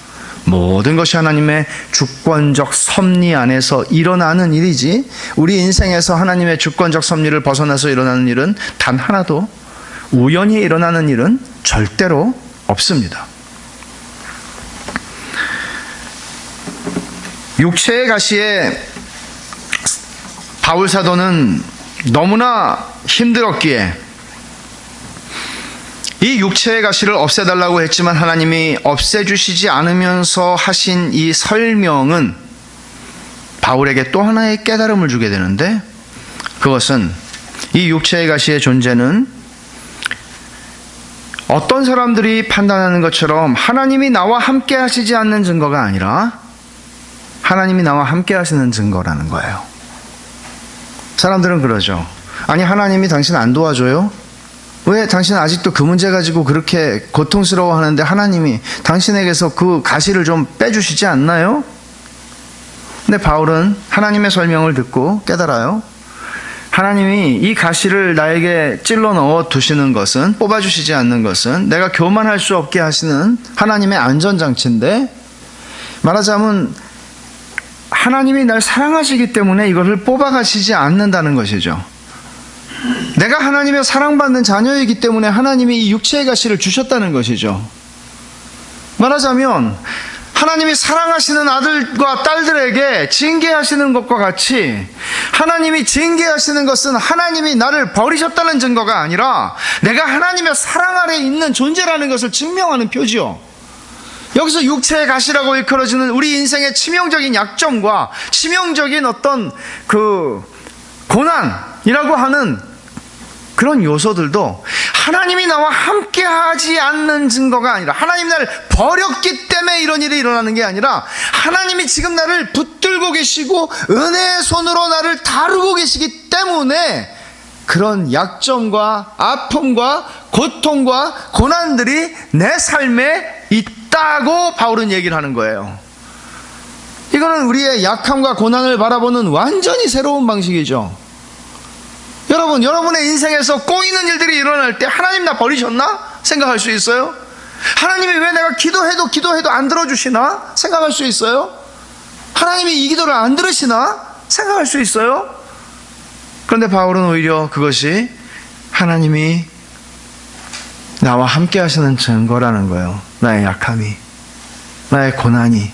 모든 것이 하나님의 주권적 섭리 안에서 일어나는 일이지, 우리 인생에서 하나님의 주권적 섭리를 벗어나서 일어나는 일은 단 하나도, 우연히 일어나는 일은 절대로 없습니다. 육체의 가시에 바울 사도는 너무나 힘들었기에 이 육체의 가시를 없애달라고 했지만 하나님이 없애주시지 않으면서 하신 이 설명은 바울에게 또 하나의 깨달음을 주게 되는데, 그것은 이 육체의 가시의 존재는 어떤 사람들이 판단하는 것처럼 하나님이 나와 함께 하시지 않는 증거가 아니라 하나님이 나와 함께 하시는 증거라는 거예요. 사람들은 그러죠. 아니, 하나님이 당신 안 도와줘요? 왜 당신은 아직도 그 문제 가지고 그렇게 고통스러워하는데 하나님이 당신에게서 그 가시를 좀 빼주시지 않나요? 근데 바울은 하나님의 설명을 듣고 깨달아요. 하나님이 이 가시를 나에게 찔러 넣어 두시는 것은, 뽑아주시지 않는 것은 내가 교만할 수 없게 하시는 하나님의 안전장치인데, 말하자면 하나님이 날 사랑하시기 때문에 이것을 뽑아가시지 않는다는 것이죠. 내가 하나님의 사랑받는 자녀이기 때문에 하나님이 이 육체의 가시를 주셨다는 것이죠. 말하자면 하나님이 사랑하시는 아들과 딸들에게 징계하시는 것과 같이 하나님이 징계하시는 것은 하나님이 나를 버리셨다는 증거가 아니라 내가 하나님의 사랑 아래 있는 존재라는 것을 증명하는 표지요. 여기서 육체의 가시라고 일컬어지는 우리 인생의 치명적인 약점과 치명적인 어떤 그 고난이라고 하는 그런 요소들도 하나님이 나와 함께 하지 않는 증거가 아니라, 하나님이 나를 버렸기 때문에 이런 일이 일어나는 게 아니라 하나님이 지금 나를 붙들고 계시고 은혜의 손으로 나를 다루고 계시기 때문에 그런 약점과 아픔과 고통과 고난들이 내 삶에 있다고 바울은 얘기를 하는 거예요. 이거는 우리의 약함과 고난을 바라보는 완전히 새로운 방식이죠. 여러분, 여러분의 인생에서 꼬이는 일들이 일어날 때 하나님 나 버리셨나? 생각할 수 있어요? 하나님이 왜 내가 기도해도 안 들어주시나? 생각할 수 있어요? 하나님이 이 기도를 안 들으시나? 생각할 수 있어요? 그런데 바울은 오히려 그것이 하나님이 나와 함께 하시는 증거라는 거예요. 나의 약함이, 나의 고난이.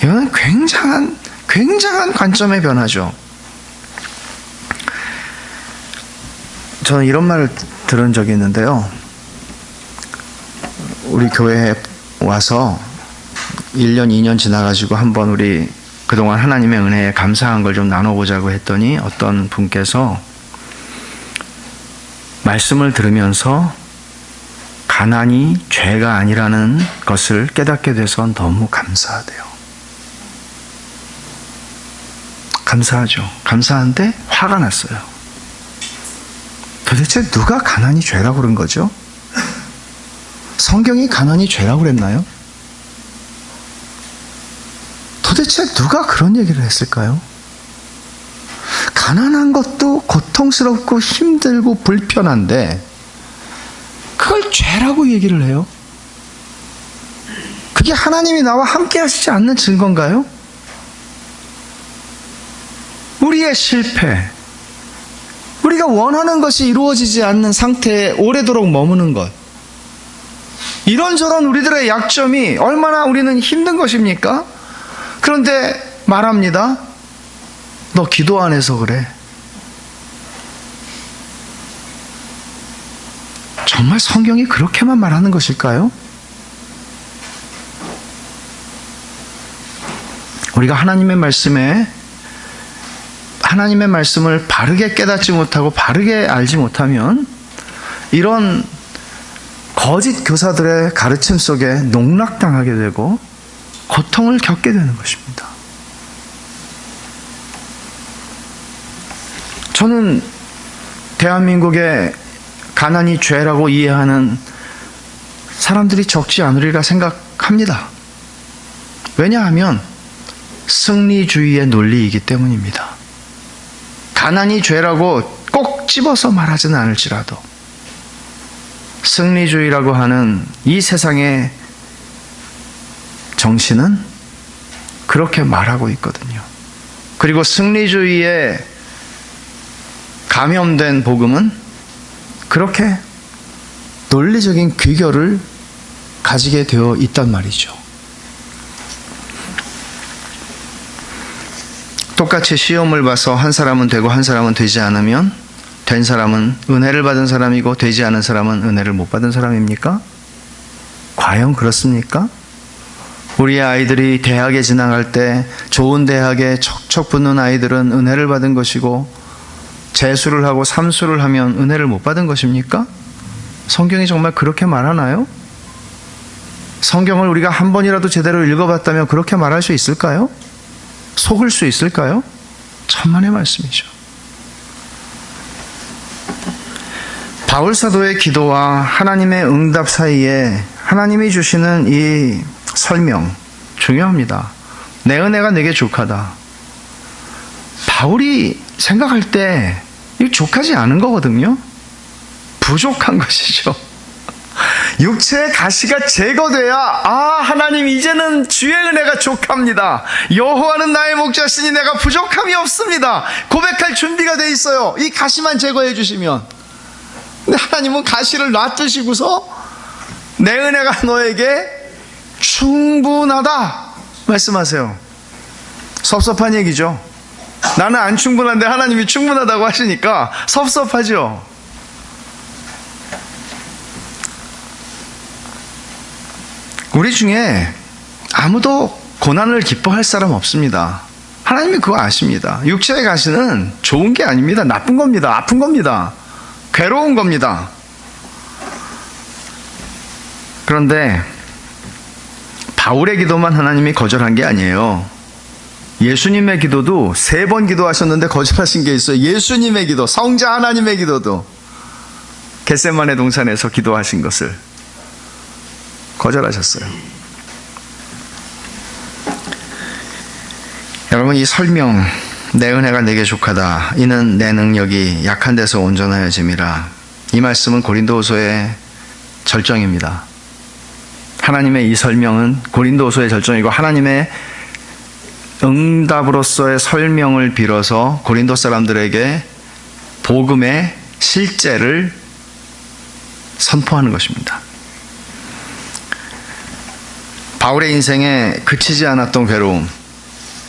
이거는 굉장한 관점의 변화죠. 저는 이런 말을 들은 적이 있는데요. 우리 교회에 와서 1년, 2년 지나가지고 한번 우리 그동안 하나님의 은혜에 감사한 걸 좀 나눠보자고 했더니 어떤 분께서 말씀을 들으면서 가난이 죄가 아니라는 것을 깨닫게 돼서 너무 감사하대요. 감사하죠. 감사한데 화가 났어요. 도대체 누가 가난이 죄라고 그런 거죠? 성경이 가난이 죄라고 그랬나요? 도대체 누가 그런 얘기를 했을까요? 가난한 것도 고통스럽고 힘들고 불편한데 그걸 죄라고 얘기를 해요? 그게 하나님이 나와 함께 하시지 않는 증거인가요? 우리의 실패, 우리가 원하는 것이 이루어지지 않는 상태에 오래도록 머무는 것, 이런저런 우리들의 약점이 얼마나 우리는 힘든 것입니까? 그런데 말합니다. 너 기도 안 해서 그래. 정말 성경이 그렇게만 말하는 것일까요? 우리가 하나님의 말씀을 바르게 깨닫지 못하고 바르게 알지 못하면 이런 거짓 교사들의 가르침 속에 농락당하게 되고 고통을 겪게 되는 것입니다. 저는 대한민국의 가난이 죄라고 이해하는 사람들이 적지 않으리라 생각합니다. 왜냐하면 승리주의의 논리이기 때문입니다. 가난이 죄라고 꼭 집어서 말하지는 않을지라도 승리주의라고 하는 이 세상의 정신은 그렇게 말하고 있거든요. 그리고 승리주의에 감염된 복음은 그렇게 논리적인 귀결을 가지게 되어 있단 말이죠. 똑같이 시험을 봐서 한 사람은 되고 한 사람은 되지 않으면 된 사람은 은혜를 받은 사람이고 되지 않은 사람은 은혜를 못 받은 사람입니까? 과연 그렇습니까? 우리의 아이들이 대학에 진학할 때 좋은 대학에 척척 붙는 아이들은 은혜를 받은 것이고 재수를 하고 삼수를 하면 은혜를 못 받은 것입니까? 성경이 정말 그렇게 말하나요? 성경을 우리가 한 번이라도 제대로 읽어봤다면 그렇게 말할 수 있을까요? 속을 수 있을까요? 천만의 말씀이죠. 바울 사도의 기도와 하나님의 응답 사이에 하나님이 주시는 이 설명 중요합니다. 내 은혜가 내게 족하다. 바울이 생각할 때 이거 족하지 않은 거거든요. 부족한 것이죠. 육체의 가시가 제거돼야 하나님 이제는 주의 은혜가 족합니다. 여호와는 나의 목자시니 내가 부족함이 없습니다. 고백할 준비가 돼 있어요. 이 가시만 제거해 주시면. 근데 하나님은 가시를 놔두시고서 내 은혜가 너에게 충분하다 말씀하세요. 섭섭한 얘기죠. 나는 안 충분한데 하나님이 충분하다고 하시니까 섭섭하죠. 우리 중에 아무도 고난을 기뻐할 사람 없습니다. 하나님이 그거 아십니다. 육체의 가시는 좋은 게 아닙니다. 나쁜 겁니다. 아픈 겁니다. 괴로운 겁니다. 그런데 바울의 기도만 하나님이 거절한 게 아니에요. 예수님의 기도도 3번 기도하셨는데 거절하신 게 있어요. 예수님의 기도, 성자 하나님의 기도도 겟세마네 동산에서 기도하신 것을 거절하셨어요. 여러분, 이 설명 내 은혜가 내게 족하다 이는 내 능력이 약한 데서 온전하여짐이라, 이 말씀은 고린도후서의 절정입니다. 하나님의 이 설명은 고린도후서의 절정이고 하나님의 응답으로서의 설명을 빌어서 고린도 사람들에게 복음의 실제를 선포하는 것입니다. 바울의 인생에 그치지 않았던 괴로움,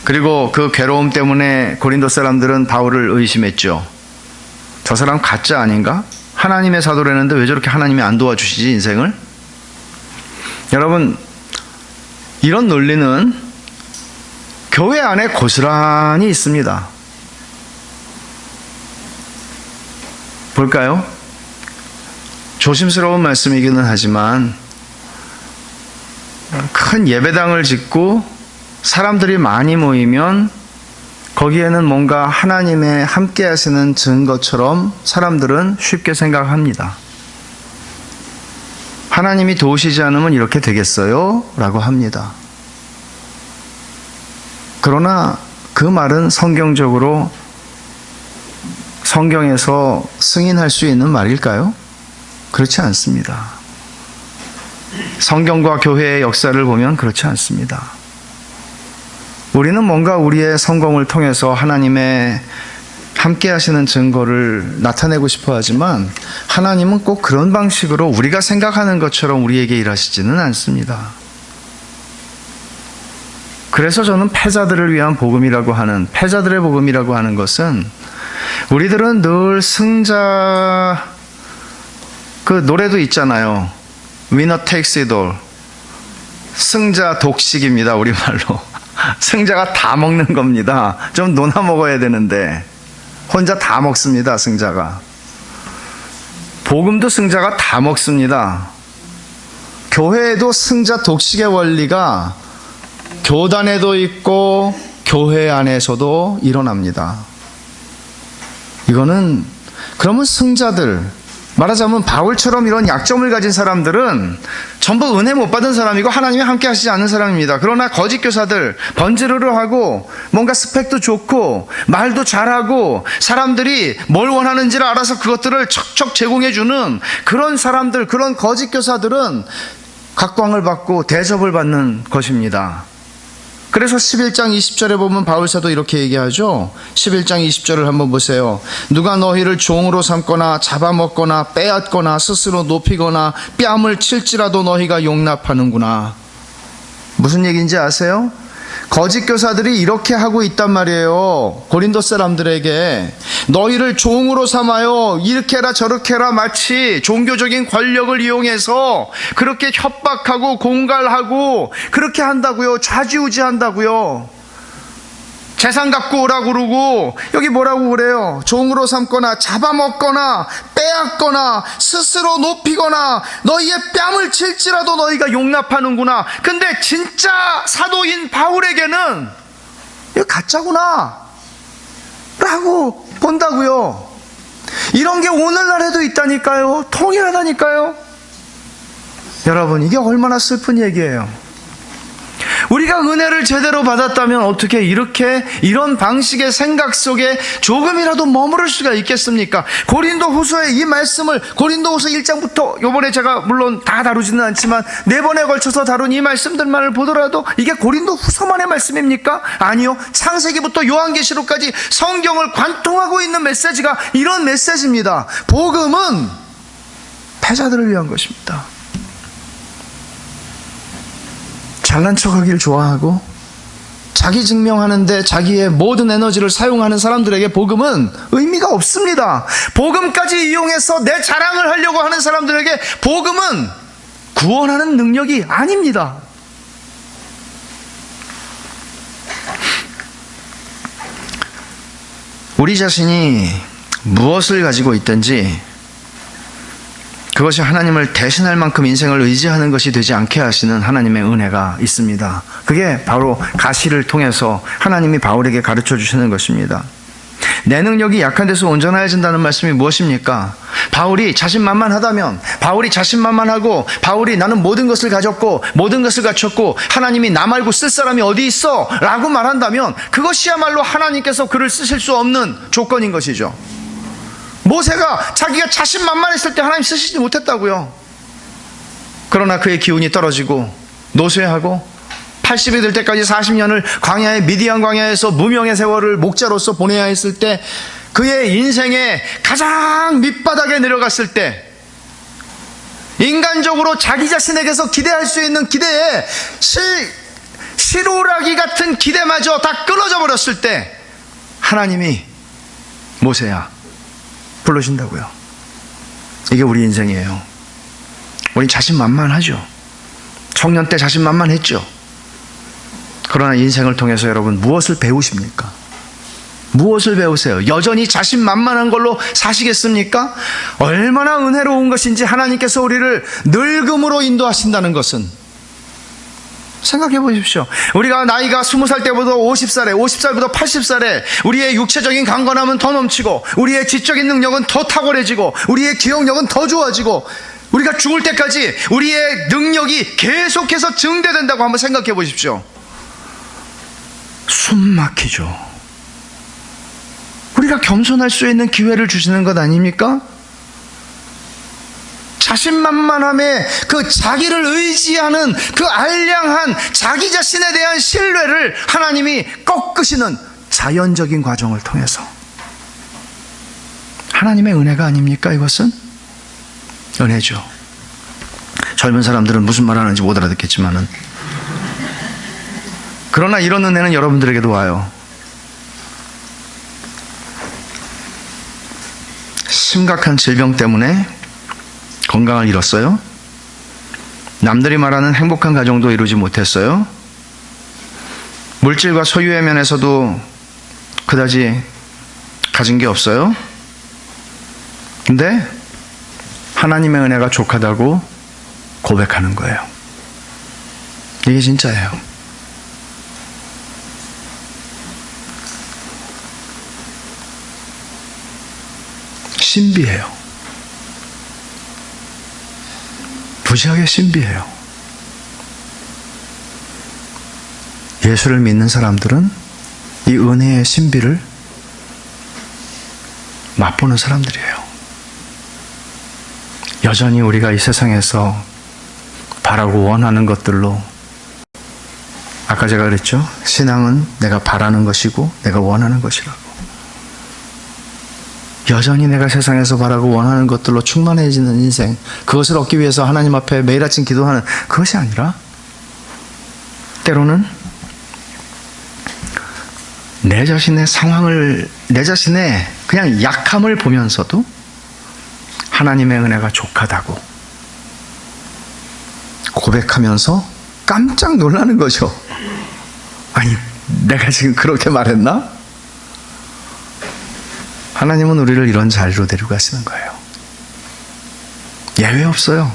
그리고 그 괴로움 때문에 고린도 사람들은 바울을 의심했죠. 저 사람 가짜 아닌가? 하나님의 사도라는데 왜 저렇게 하나님이 안 도와주시지 인생을? 여러분, 이런 논리는 교회 안에 고스란히 있습니다. 볼까요? 조심스러운 말씀이기는 하지만 큰 예배당을 짓고 사람들이 많이 모이면 거기에는 뭔가 하나님의 함께 하시는 증거처럼 사람들은 쉽게 생각합니다. 하나님이 도우시지 않으면 이렇게 되겠어요? 라고 합니다. 그러나 그 말은 성경적으로 성경에서 승인할 수 있는 말일까요? 그렇지 않습니다. 성경과 교회의 역사를 보면 그렇지 않습니다. 우리는 뭔가 우리의 성공을 통해서 하나님의 함께 하시는 증거를 나타내고 싶어 하지만 하나님은 꼭 그런 방식으로 우리가 생각하는 것처럼 우리에게 일하시지는 않습니다. 그래서 저는 패자들을 위한 복음이라고 하는, 패자들의 복음이라고 하는 것은 우리들은 늘 승자, 그 노래도 있잖아요. Winner takes it all. 승자 독식입니다, 우리말로. 승자가 다 먹는 겁니다. 좀 논아 먹어야 되는데 혼자 다 먹습니다, 승자가. 복음도 승자가 다 먹습니다. 교회에도 승자 독식의 원리가 교단에도 있고 교회 안에서도 일어납니다. 이거는 그러면 승자들, 말하자면 바울처럼 이런 약점을 가진 사람들은 전부 은혜 못 받은 사람이고 하나님이 함께 하시지 않는 사람입니다. 그러나 거짓 교사들, 번지르르하고 뭔가 스펙도 좋고 말도 잘하고 사람들이 뭘 원하는지를 알아서 그것들을 척척 제공해주는 그런 사람들, 그런 거짓 교사들은 각광을 받고 대접을 받는 것입니다. 그래서 11장 20절에 보면 바울사도 이렇게 얘기하죠. 11장 20절을 한번 보세요. 누가 너희를 종으로 삼거나 잡아먹거나 빼앗거나 스스로 높이거나 뺨을 칠지라도 너희가 용납하는구나. 무슨 얘기인지 아세요? 거짓 교사들이 이렇게 하고 있단 말이에요. 고린도 사람들에게 너희를 종으로 삼아요. 이렇게 해라 저렇게 해라, 마치 종교적인 권력을 이용해서 그렇게 협박하고 공갈하고 그렇게 한다고요. 좌지우지한다고요. 재산 갖고 오라고 그러고 여기 뭐라고 그래요? 종으로 삼거나 잡아먹거나 빼앗거나 스스로 높이거나 너희의 뺨을 칠지라도 너희가 용납하는구나. 근데 진짜 사도인 바울에게는 이거 가짜구나 라고 본다고요. 이런 게 오늘날에도 있다니까요. 통일하다니까요. 여러분, 이게 얼마나 슬픈 얘기예요. 우리가 은혜를 제대로 받았다면 어떻게 이렇게 이런 방식의 생각 속에 조금이라도 머무를 수가 있겠습니까? 고린도 후서의 이 말씀을 고린도 후서 1장부터 이번에 제가 물론 다 다루지는 않지만 4번에 걸쳐서 다룬 이 말씀들만을 보더라도 이게 고린도 후서만의 말씀입니까? 아니요. 창세기부터 요한계시록까지 성경을 관통하고 있는 메시지가 이런 메시지입니다. 복음은 패자들을 위한 것입니다. 잘난 척하기를 좋아하고 자기 증명하는데 자기의 모든 에너지를 사용하는 사람들에게 복음은 의미가 없습니다. 복음까지 이용해서 내 자랑을 하려고 하는 사람들에게 복음은 구원하는 능력이 아닙니다. 우리 자신이 무엇을 가지고 있든지 그것이 하나님을 대신할 만큼 인생을 의지하는 것이 되지 않게 하시는 하나님의 은혜가 있습니다. 그게 바로 가시를 통해서 하나님이 바울에게 가르쳐 주시는 것입니다. 내 능력이 약한 데서 온전해진다는 말씀이 무엇입니까? 바울이 자신만만하다면, 바울이 자신만만하고 바울이 나는 모든 것을 가졌고 모든 것을 갖췄고 하나님이 나 말고 쓸 사람이 어디 있어? 라고 말한다면 그것이야말로 하나님께서 그를 쓰실 수 없는 조건인 것이죠. 모세가 자기가 자신만만했을 때 하나님 쓰시지 못했다고요. 그러나 그의 기운이 떨어지고 노쇠하고 80이 될 때까지 40년을 광야의 미디안 광야에서 무명의 세월을 목자로서 보내야 했을 때 그의 인생의 가장 밑바닥에 내려갔을 때 인간적으로 자기 자신에게서 기대할 수 있는 기대에 실오라기 같은 기대마저 다 끊어져 버렸을 때 하나님이 모세야 부르신다고요. 이게 우리 인생이에요. 우리 자신만만하죠. 청년 때 자신만만했죠. 그러나 인생을 통해서 여러분 무엇을 배우십니까? 무엇을 배우세요? 여전히 자신만만한 걸로 사시겠습니까? 얼마나 은혜로운 것인지 하나님께서 우리를 늙음으로 인도하신다는 것은 생각해 보십시오. 우리가 나이가 20살 때부터 50살에, 50살부터 80살에 우리의 육체적인 강건함은 더 넘치고, 우리의 지적인 능력은 더 탁월해지고, 우리의 기억력은 더 좋아지고, 우리가 죽을 때까지 우리의 능력이 계속해서 증대된다고 한번 생각해 보십시오. 숨 막히죠. 우리가 겸손할 수 있는 기회를 주시는 것 아닙니까? 자신만만함에 그 자기를 의지하는 그 알량한 자기 자신에 대한 신뢰를 하나님이 꺾으시는 자연적인 과정을 통해서, 하나님의 은혜가 아닙니까? 이것은 은혜죠. 젊은 사람들은 무슨 말 하는지 못 알아듣겠지만은, 그러나 이런 은혜는 여러분들에게도 와요. 심각한 질병 때문에 건강을 잃었어요. 남들이 말하는 행복한 가정도 이루지 못했어요. 물질과 소유의 면에서도 그다지 가진 게 없어요. 근데 하나님의 은혜가 족하다고 고백하는 거예요. 이게 진짜예요. 신비해요. 무지하게 신비해요. 예수를 믿는 사람들은 이 은혜의 신비를 맛보는 사람들이에요. 여전히 우리가 이 세상에서 바라고 원하는 것들로, 아까 제가 그랬죠? 신앙은 내가 바라는 것이고 내가 원하는 것이라고. 여전히 내가 세상에서 바라고 원하는 것들로 충만해지는 인생, 그것을 얻기 위해서 하나님 앞에 매일 아침 기도하는 그것이 아니라, 때로는 내 자신의 상황을, 내 자신의 그냥 약함을 보면서도 하나님의 은혜가 족하다고 고백하면서 깜짝 놀라는 거죠. 아니, 내가 지금 그렇게 말했나? 하나님은 우리를 이런 자리로 데리고 가시는 거예요. 예외 없어요.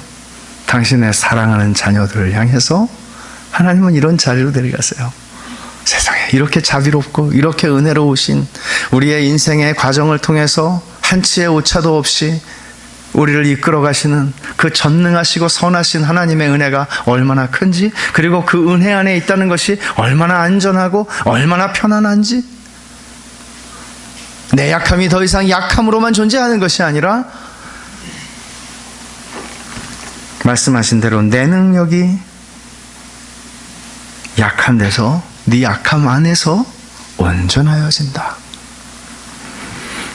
당신의 사랑하는 자녀들을 향해서 하나님은 이런 자리로 데려가세요. 세상에 이렇게 자비롭고 이렇게 은혜로우신 우리의 인생의 과정을 통해서 한치의 오차도 없이 우리를 이끌어 가시는 그 전능하시고 선하신 하나님의 은혜가 얼마나 큰지, 그리고 그 은혜 안에 있다는 것이 얼마나 안전하고 얼마나 편안한지, 내 약함이 더 이상 약함으로만 존재하는 것이 아니라, 말씀하신 대로 내 능력이 약한 데서, 네 약함 안에서 온전하여진다.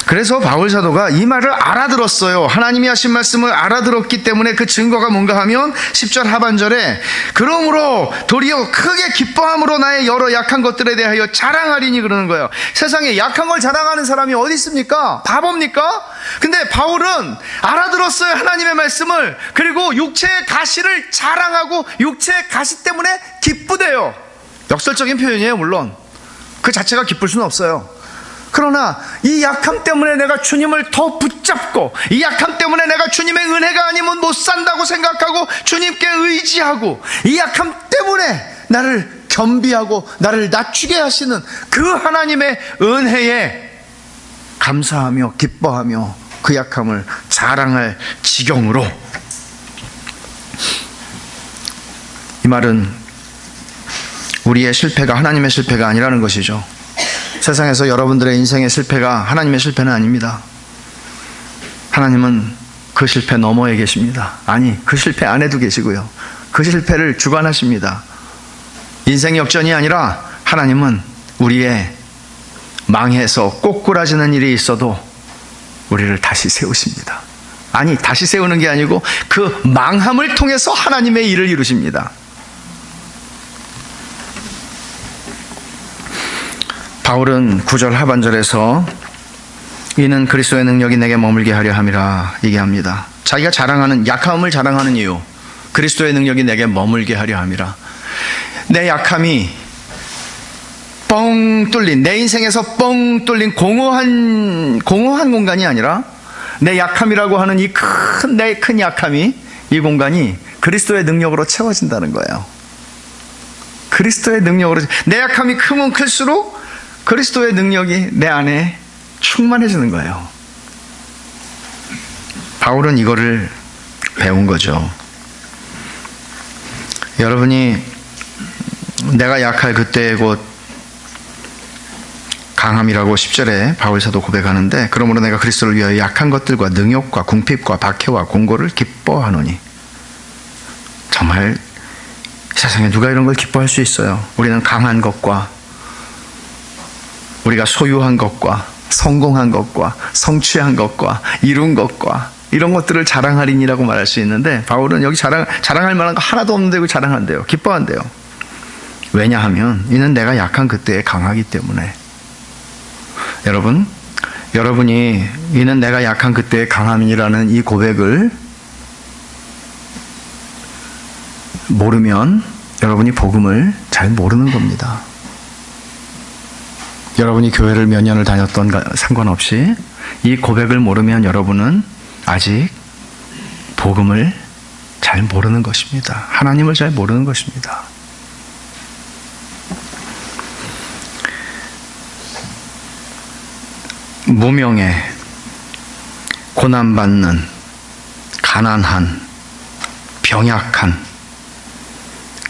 그래서 바울 사도가 이 말을 알아들었어요. 하나님이 하신 말씀을 알아들었기 때문에 그 증거가 뭔가 하면 10절 하반절에, 그러므로 도리어 크게 기뻐함으로 나의 여러 약한 것들에 대하여 자랑하리니, 그러는 거예요. 세상에 약한 걸 자랑하는 사람이 어디 있습니까? 바보입니까? 근데 바울은 알아들었어요, 하나님의 말씀을. 그리고 육체의 가시를 자랑하고 육체의 가시 때문에 기쁘대요. 역설적인 표현이에요. 물론 그 자체가 기쁠 수는 없어요. 그러나 이 약함 때문에 내가 주님을 더 붙잡고, 이 약함 때문에 내가 주님의 은혜가 아니면 못 산다고 생각하고 주님께 의지하고, 이 약함 때문에 나를 겸비하고 나를 낮추게 하시는 그 하나님의 은혜에 감사하며 기뻐하며 그 약함을 자랑할 지경으로. 이 말은 우리의 실패가 하나님의 실패가 아니라는 것이죠. 세상에서 여러분들의 인생의 실패가 하나님의 실패는 아닙니다. 하나님은 그 실패 너머에 계십니다. 아니, 그 실패 안에도 계시고요. 그 실패를 주관하십니다. 인생 역전이 아니라 하나님은 우리의 망해서 꼬꾸라지는 일이 있어도 우리를 다시 세우십니다. 아니, 다시 세우는 게 아니고 그 망함을 통해서 하나님의 일을 이루십니다. 바울은 9절 하반절에서 이는 그리스도의 능력이 내게 머물게 하려 함이라 얘기합니다. 자기가 자랑하는, 약함을 자랑하는 이유, 그리스도의 능력이 내게 머물게 하려 함이라. 내 약함이 뻥 뚫린, 내 인생에서 뻥 뚫린 공허한 공간이 아니라, 내 약함이라고 하는 이 큰 약함이, 이 공간이 그리스도의 능력으로 채워진다는 거예요. 그리스도의 능력으로 내 약함이 크면 클수록 그리스도의 능력이 내 안에 충만해지는 거예요. 바울은 이거를 배운 거죠. 여러분이 내가 약할 그때의 곧 강함이라고 10절에 바울사도 고백하는데, 그러므로 내가 그리스도를 위하여 약한 것들과 능욕과 궁핍과 박해와 공고를 기뻐하노니. 정말 세상에 누가 이런 걸 기뻐할 수 있어요? 우리는 강한 것과 우리가 소유한 것과 성공한 것과 성취한 것과 이룬 것과 이런 것들을 자랑하리니라고 말할 수 있는데, 바울은 여기 자랑할 만한 거 하나도 없는데 왜 자랑한대요? 기뻐한대요. 왜냐하면 이는 내가 약한 그때에 강하기 때문에. 여러분이 이는 내가 약한 그때의 강함이라는 이 고백을 모르면 여러분이 복음을 잘 모르는 겁니다. 여러분이 교회를 몇 년을 다녔던 상관없이 이 고백을 모르면 여러분은 아직 복음을 잘 모르는 것입니다. 하나님을 잘 모르는 것입니다. 무명해, 고난받는, 가난한, 병약한,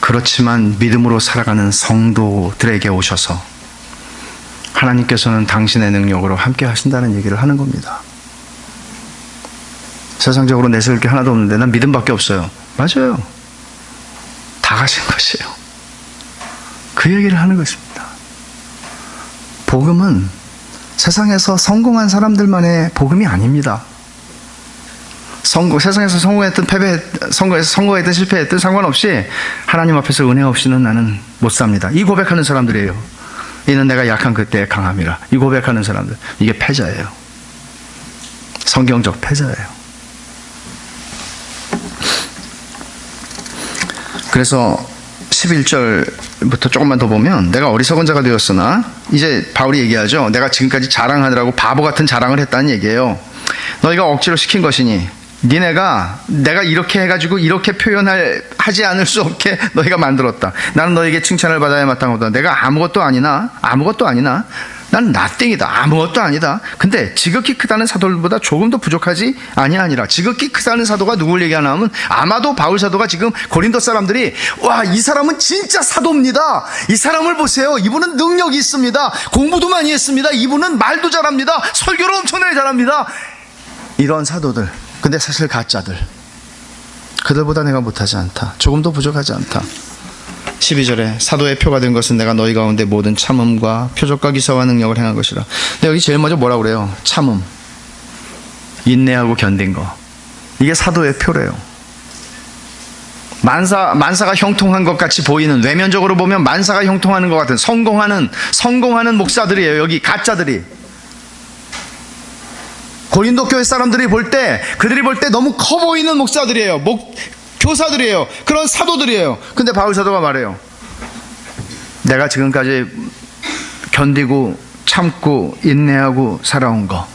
그렇지만 믿음으로 살아가는 성도들에게 오셔서 하나님께서는 당신의 능력으로 함께 하신다는 얘기를 하는 겁니다. 세상적으로 내세울 게 하나도 없는데 난 믿음밖에 없어요. 맞아요. 다 가신 것이에요. 그 얘기를 하는 것입니다. 복음은 세상에서 성공한 사람들만의 복음이 아닙니다. 세상에서 성공했든 성공했든 실패했든 상관없이 하나님 앞에서 은혜 없이는 나는 못 삽니다. 이 고백하는 사람들이에요. 이는 내가 약한 그때의 강함이라. 이 고백하는 사람들, 이게 패자예요. 성경적 패자예요. 그래서 11절부터 조금만 더 보면, 내가 어리석은 자가 되었으나, 이제 바울이 얘기하죠. 내가 지금까지 자랑하느라고 바보 같은 자랑을 했다는 얘기예요. 너희가 억지로 시킨 것이니 내가 이렇게 해가지고 이렇게 하지 않을 수 없게 너희가 만들었다. 나는 너에게 칭찬을 받아야 마땅하다. 내가 아무것도 아니나 난 나땡이다. 아무것도 아니다. 근데 지극히 크다는 사도들보다 조금 더 부족하지 아니하니라. 지극히 크다는 사도가 누굴 얘기하나 하면, 아마도 바울 사도가 지금 고린도 사람들이, 와, 이 사람은 진짜 사도입니다. 이 사람을 보세요. 이분은 능력이 있습니다. 공부도 많이 했습니다. 이분은 말도 잘합니다. 설교를 엄청나게 잘합니다. 이런 사도들. 근데 사실 가짜들. 그들보다 내가 못하지 않다. 조금 더 부족하지 않다. 12절에 사도의 표가 된 것은 내가 너희 가운데 모든 참음과 표적과 기사와 능력을 행한 것이라. 근데 여기 제일 먼저 뭐라고 그래요? 참음, 인내하고 견딘 거. 이게 사도의 표래요. 만사가 형통한 것 같이 보이는, 외면적으로 보면 만사가 형통하는 것 같은 성공하는 목사들이에요. 여기 가짜들이. 고린도 교회 사람들이 그들이 볼 때 너무 커 보이는 목사들이에요. 교사들이에요. 그런 사도들이에요. 근데 바울 사도가 말해요. 내가 지금까지 견디고 참고 인내하고 살아온 거,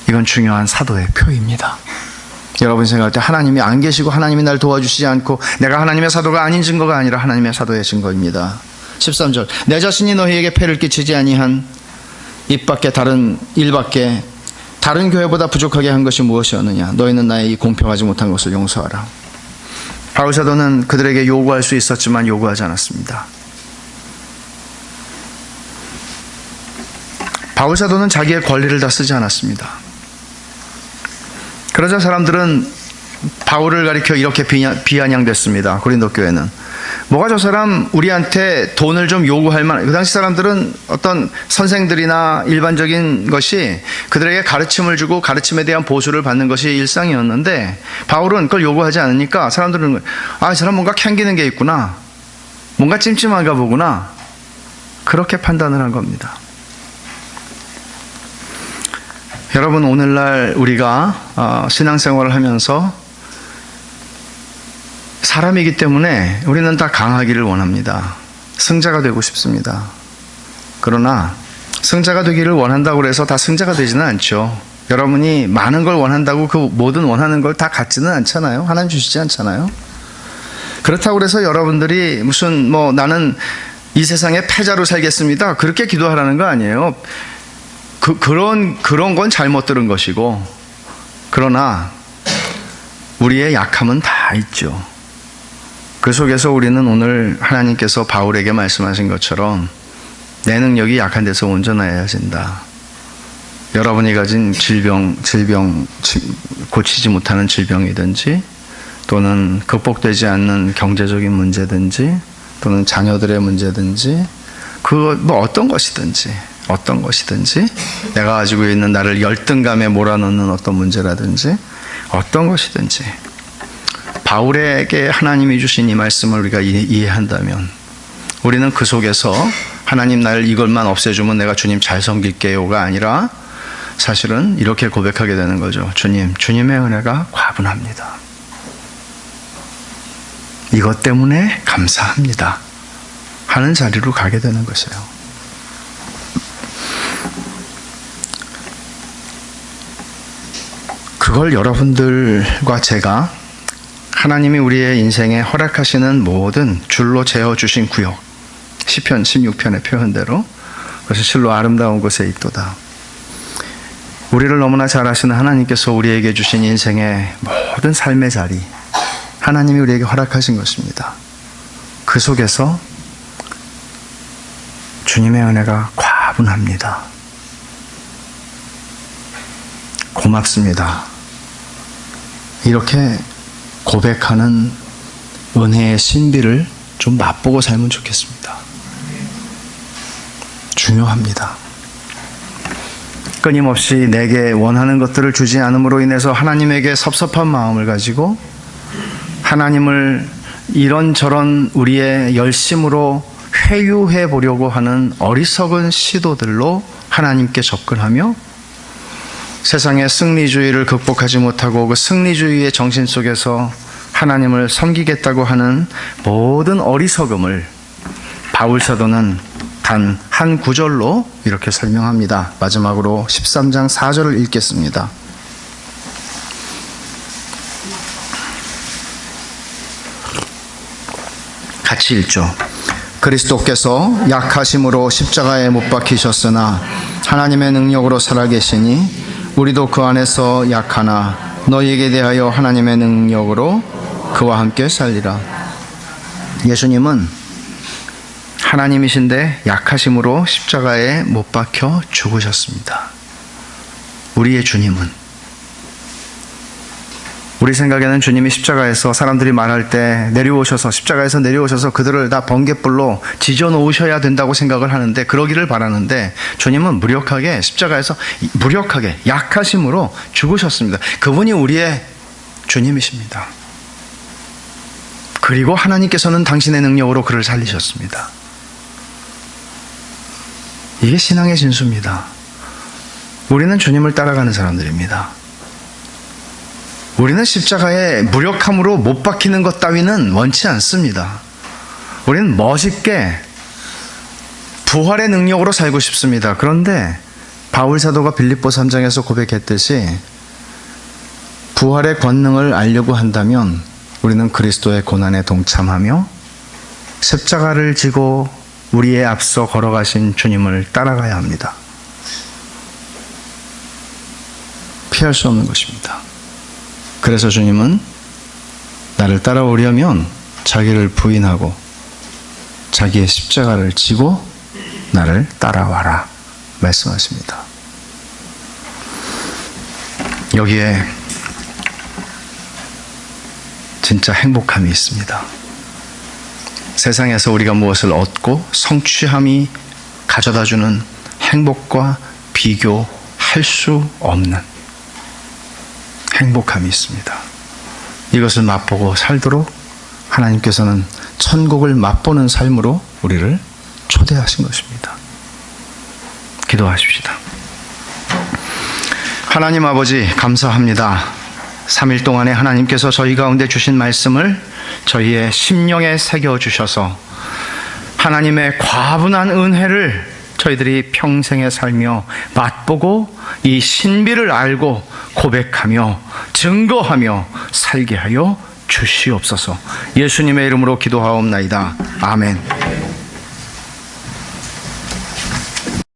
이건 중요한 사도의 표입니다. 여러분 생각할 때 하나님이 안 계시고 하나님이 날 도와주시지 않고 내가 하나님의 사도가 아닌 증거가 아니라 하나님의 사도의 증거입니다. 13절, 내 자신이 너희에게 폐를 끼치지 아니한 일밖에 다른 교회보다 부족하게 한 것이 무엇이었느냐? 너희는 나의 이 공평하지 못한 것을 용서하라. 바울 사도는 그들에게 요구할 수 있었지만 요구하지 않았습니다. 바울 사도는 자기의 권리를 다 쓰지 않았습니다. 그러자 사람들은 바울을 가리켜 이렇게 비아냥댔습니다. 고린도 교회는. 뭐가 저 사람 우리한테 돈을 좀 요구할 만한, 그 당시 사람들은 어떤 선생들이나 일반적인 것이 그들에게 가르침을 주고 가르침에 대한 보수를 받는 것이 일상이었는데, 바울은 그걸 요구하지 않으니까 사람들은, 아, 이 사람 뭔가 캥기는 게 있구나, 뭔가 찜찜한가 보구나, 그렇게 판단을 한 겁니다. 여러분, 오늘날 우리가 신앙생활을 하면서 사람이기 때문에 우리는 다 강하기를 원합니다. 승자가 되고 싶습니다. 그러나 승자가 되기를 원한다고 해서 다 승자가 되지는 않죠. 여러분이 많은 걸 원한다고 그 모든 원하는 걸 다 갖지는 않잖아요. 하나님 주시지 않잖아요. 그렇다고 해서 여러분들이 무슨 나는 이 세상에 패자로 살겠습니다, 그렇게 기도하라는 거 아니에요. 그런 건 잘못 들은 것이고, 그러나 우리의 약함은 다 있죠. 그 속에서 우리는 오늘 하나님께서 바울에게 말씀하신 것처럼 내 능력이 약한 데서 온전해야 된다. 여러분이 가진 질병, 고치지 못하는 질병이든지, 또는 극복되지 않는 경제적인 문제든지, 또는 자녀들의 문제든지, 어떤 것이든지, 내가 가지고 있는 나를 열등감에 몰아넣는 어떤 문제라든지, 어떤 것이든지, 바울에게 하나님이 주신 이 말씀을 우리가 이해한다면, 우리는 그 속에서 하나님 나를 이것만 없애주면 내가 주님 잘 섬길게요가 아니라 사실은 이렇게 고백하게 되는 거죠. 주님의 은혜가 과분합니다. 이것 때문에 감사합니다 하는 자리로 가게 되는 것이에요. 그걸 여러분들과 제가 하나님이 우리의 인생에 허락하시는 모든 줄로 재어주신 구역, 시편 16편의 표현대로 그것이 실로 아름다운 곳에 있도다. 우리를 너무나 잘 아시는 하나님께서 우리에게 주신 인생의 모든 삶의 자리, 하나님이 우리에게 허락하신 것입니다. 그 속에서 주님의 은혜가 과분합니다. 고맙습니다. 이렇게 고백하는 은혜의 신비를 좀 맛보고 살면 좋겠습니다. 중요합니다. 끊임없이 내게 원하는 것들을 주지 않음으로 인해서 하나님에게 섭섭한 마음을 가지고 하나님을 이런저런 우리의 열심으로 회유해 보려고 하는 어리석은 시도들로 하나님께 접근하며 세상의 승리주의를 극복하지 못하고 그 승리주의의 정신 속에서 하나님을 섬기겠다고 하는 모든 어리석음을 바울 사도는 단 한 구절로 이렇게 설명합니다. 마지막으로 13장 4절을 읽겠습니다. 같이 읽죠. 그리스도께서 약하심으로 십자가에 못 박히셨으나 하나님의 능력으로 살아계시니 우리도 그 안에서 약하나 너희에게 대하여 하나님의 능력으로 그와 함께 살리라. 예수님은 하나님이신데 약하심으로 십자가에 못 박혀 죽으셨습니다. 우리의 주님은, 우리 생각에는 주님이 십자가에서 사람들이 말할 때 십자가에서 내려오셔서 그들을 다 번갯불로 지져 놓으셔야 된다고 생각을 하는데, 그러기를 바라는데, 주님은 무력하게 십자가에서 약하심으로 죽으셨습니다. 그분이 우리의 주님이십니다. 그리고 하나님께서는 당신의 능력으로 그를 살리셨습니다. 이게 신앙의 진수입니다. 우리는 주님을 따라가는 사람들입니다. 우리는 십자가에 무력함으로 못 박히는 것 따위는 원치 않습니다. 우리는 멋있게 부활의 능력으로 살고 싶습니다. 그런데 바울 사도가 빌립보 3장에서 고백했듯이 부활의 권능을 알려고 한다면 우리는 그리스도의 고난에 동참하며 십자가를 지고 우리의 앞서 걸어가신 주님을 따라가야 합니다. 피할 수 없는 것입니다. 그래서 주님은 나를 따라오려면 자기를 부인하고 자기의 십자가를 지고 나를 따라와라 말씀하십니다. 여기에 진짜 행복함이 있습니다. 세상에서 우리가 무엇을 얻고 성취함이 가져다주는 행복과 비교할 수 없는 행복함이 있습니다. 이것을 맛보고 살도록 하나님께서는 천국을 맛보는 삶으로 우리를 초대하신 것입니다. 기도하십시다. 하나님 아버지, 감사합니다. 3일 동안에 하나님께서 저희 가운데 주신 말씀을 저희의 심령에 새겨주셔서 하나님의 과분한 은혜를 저희들이 평생에 살며 맛보고 이 신비를 알고 고백하며 증거하며 살게 하여 주시옵소서. 예수님의 이름으로 기도하옵나이다. 아멘.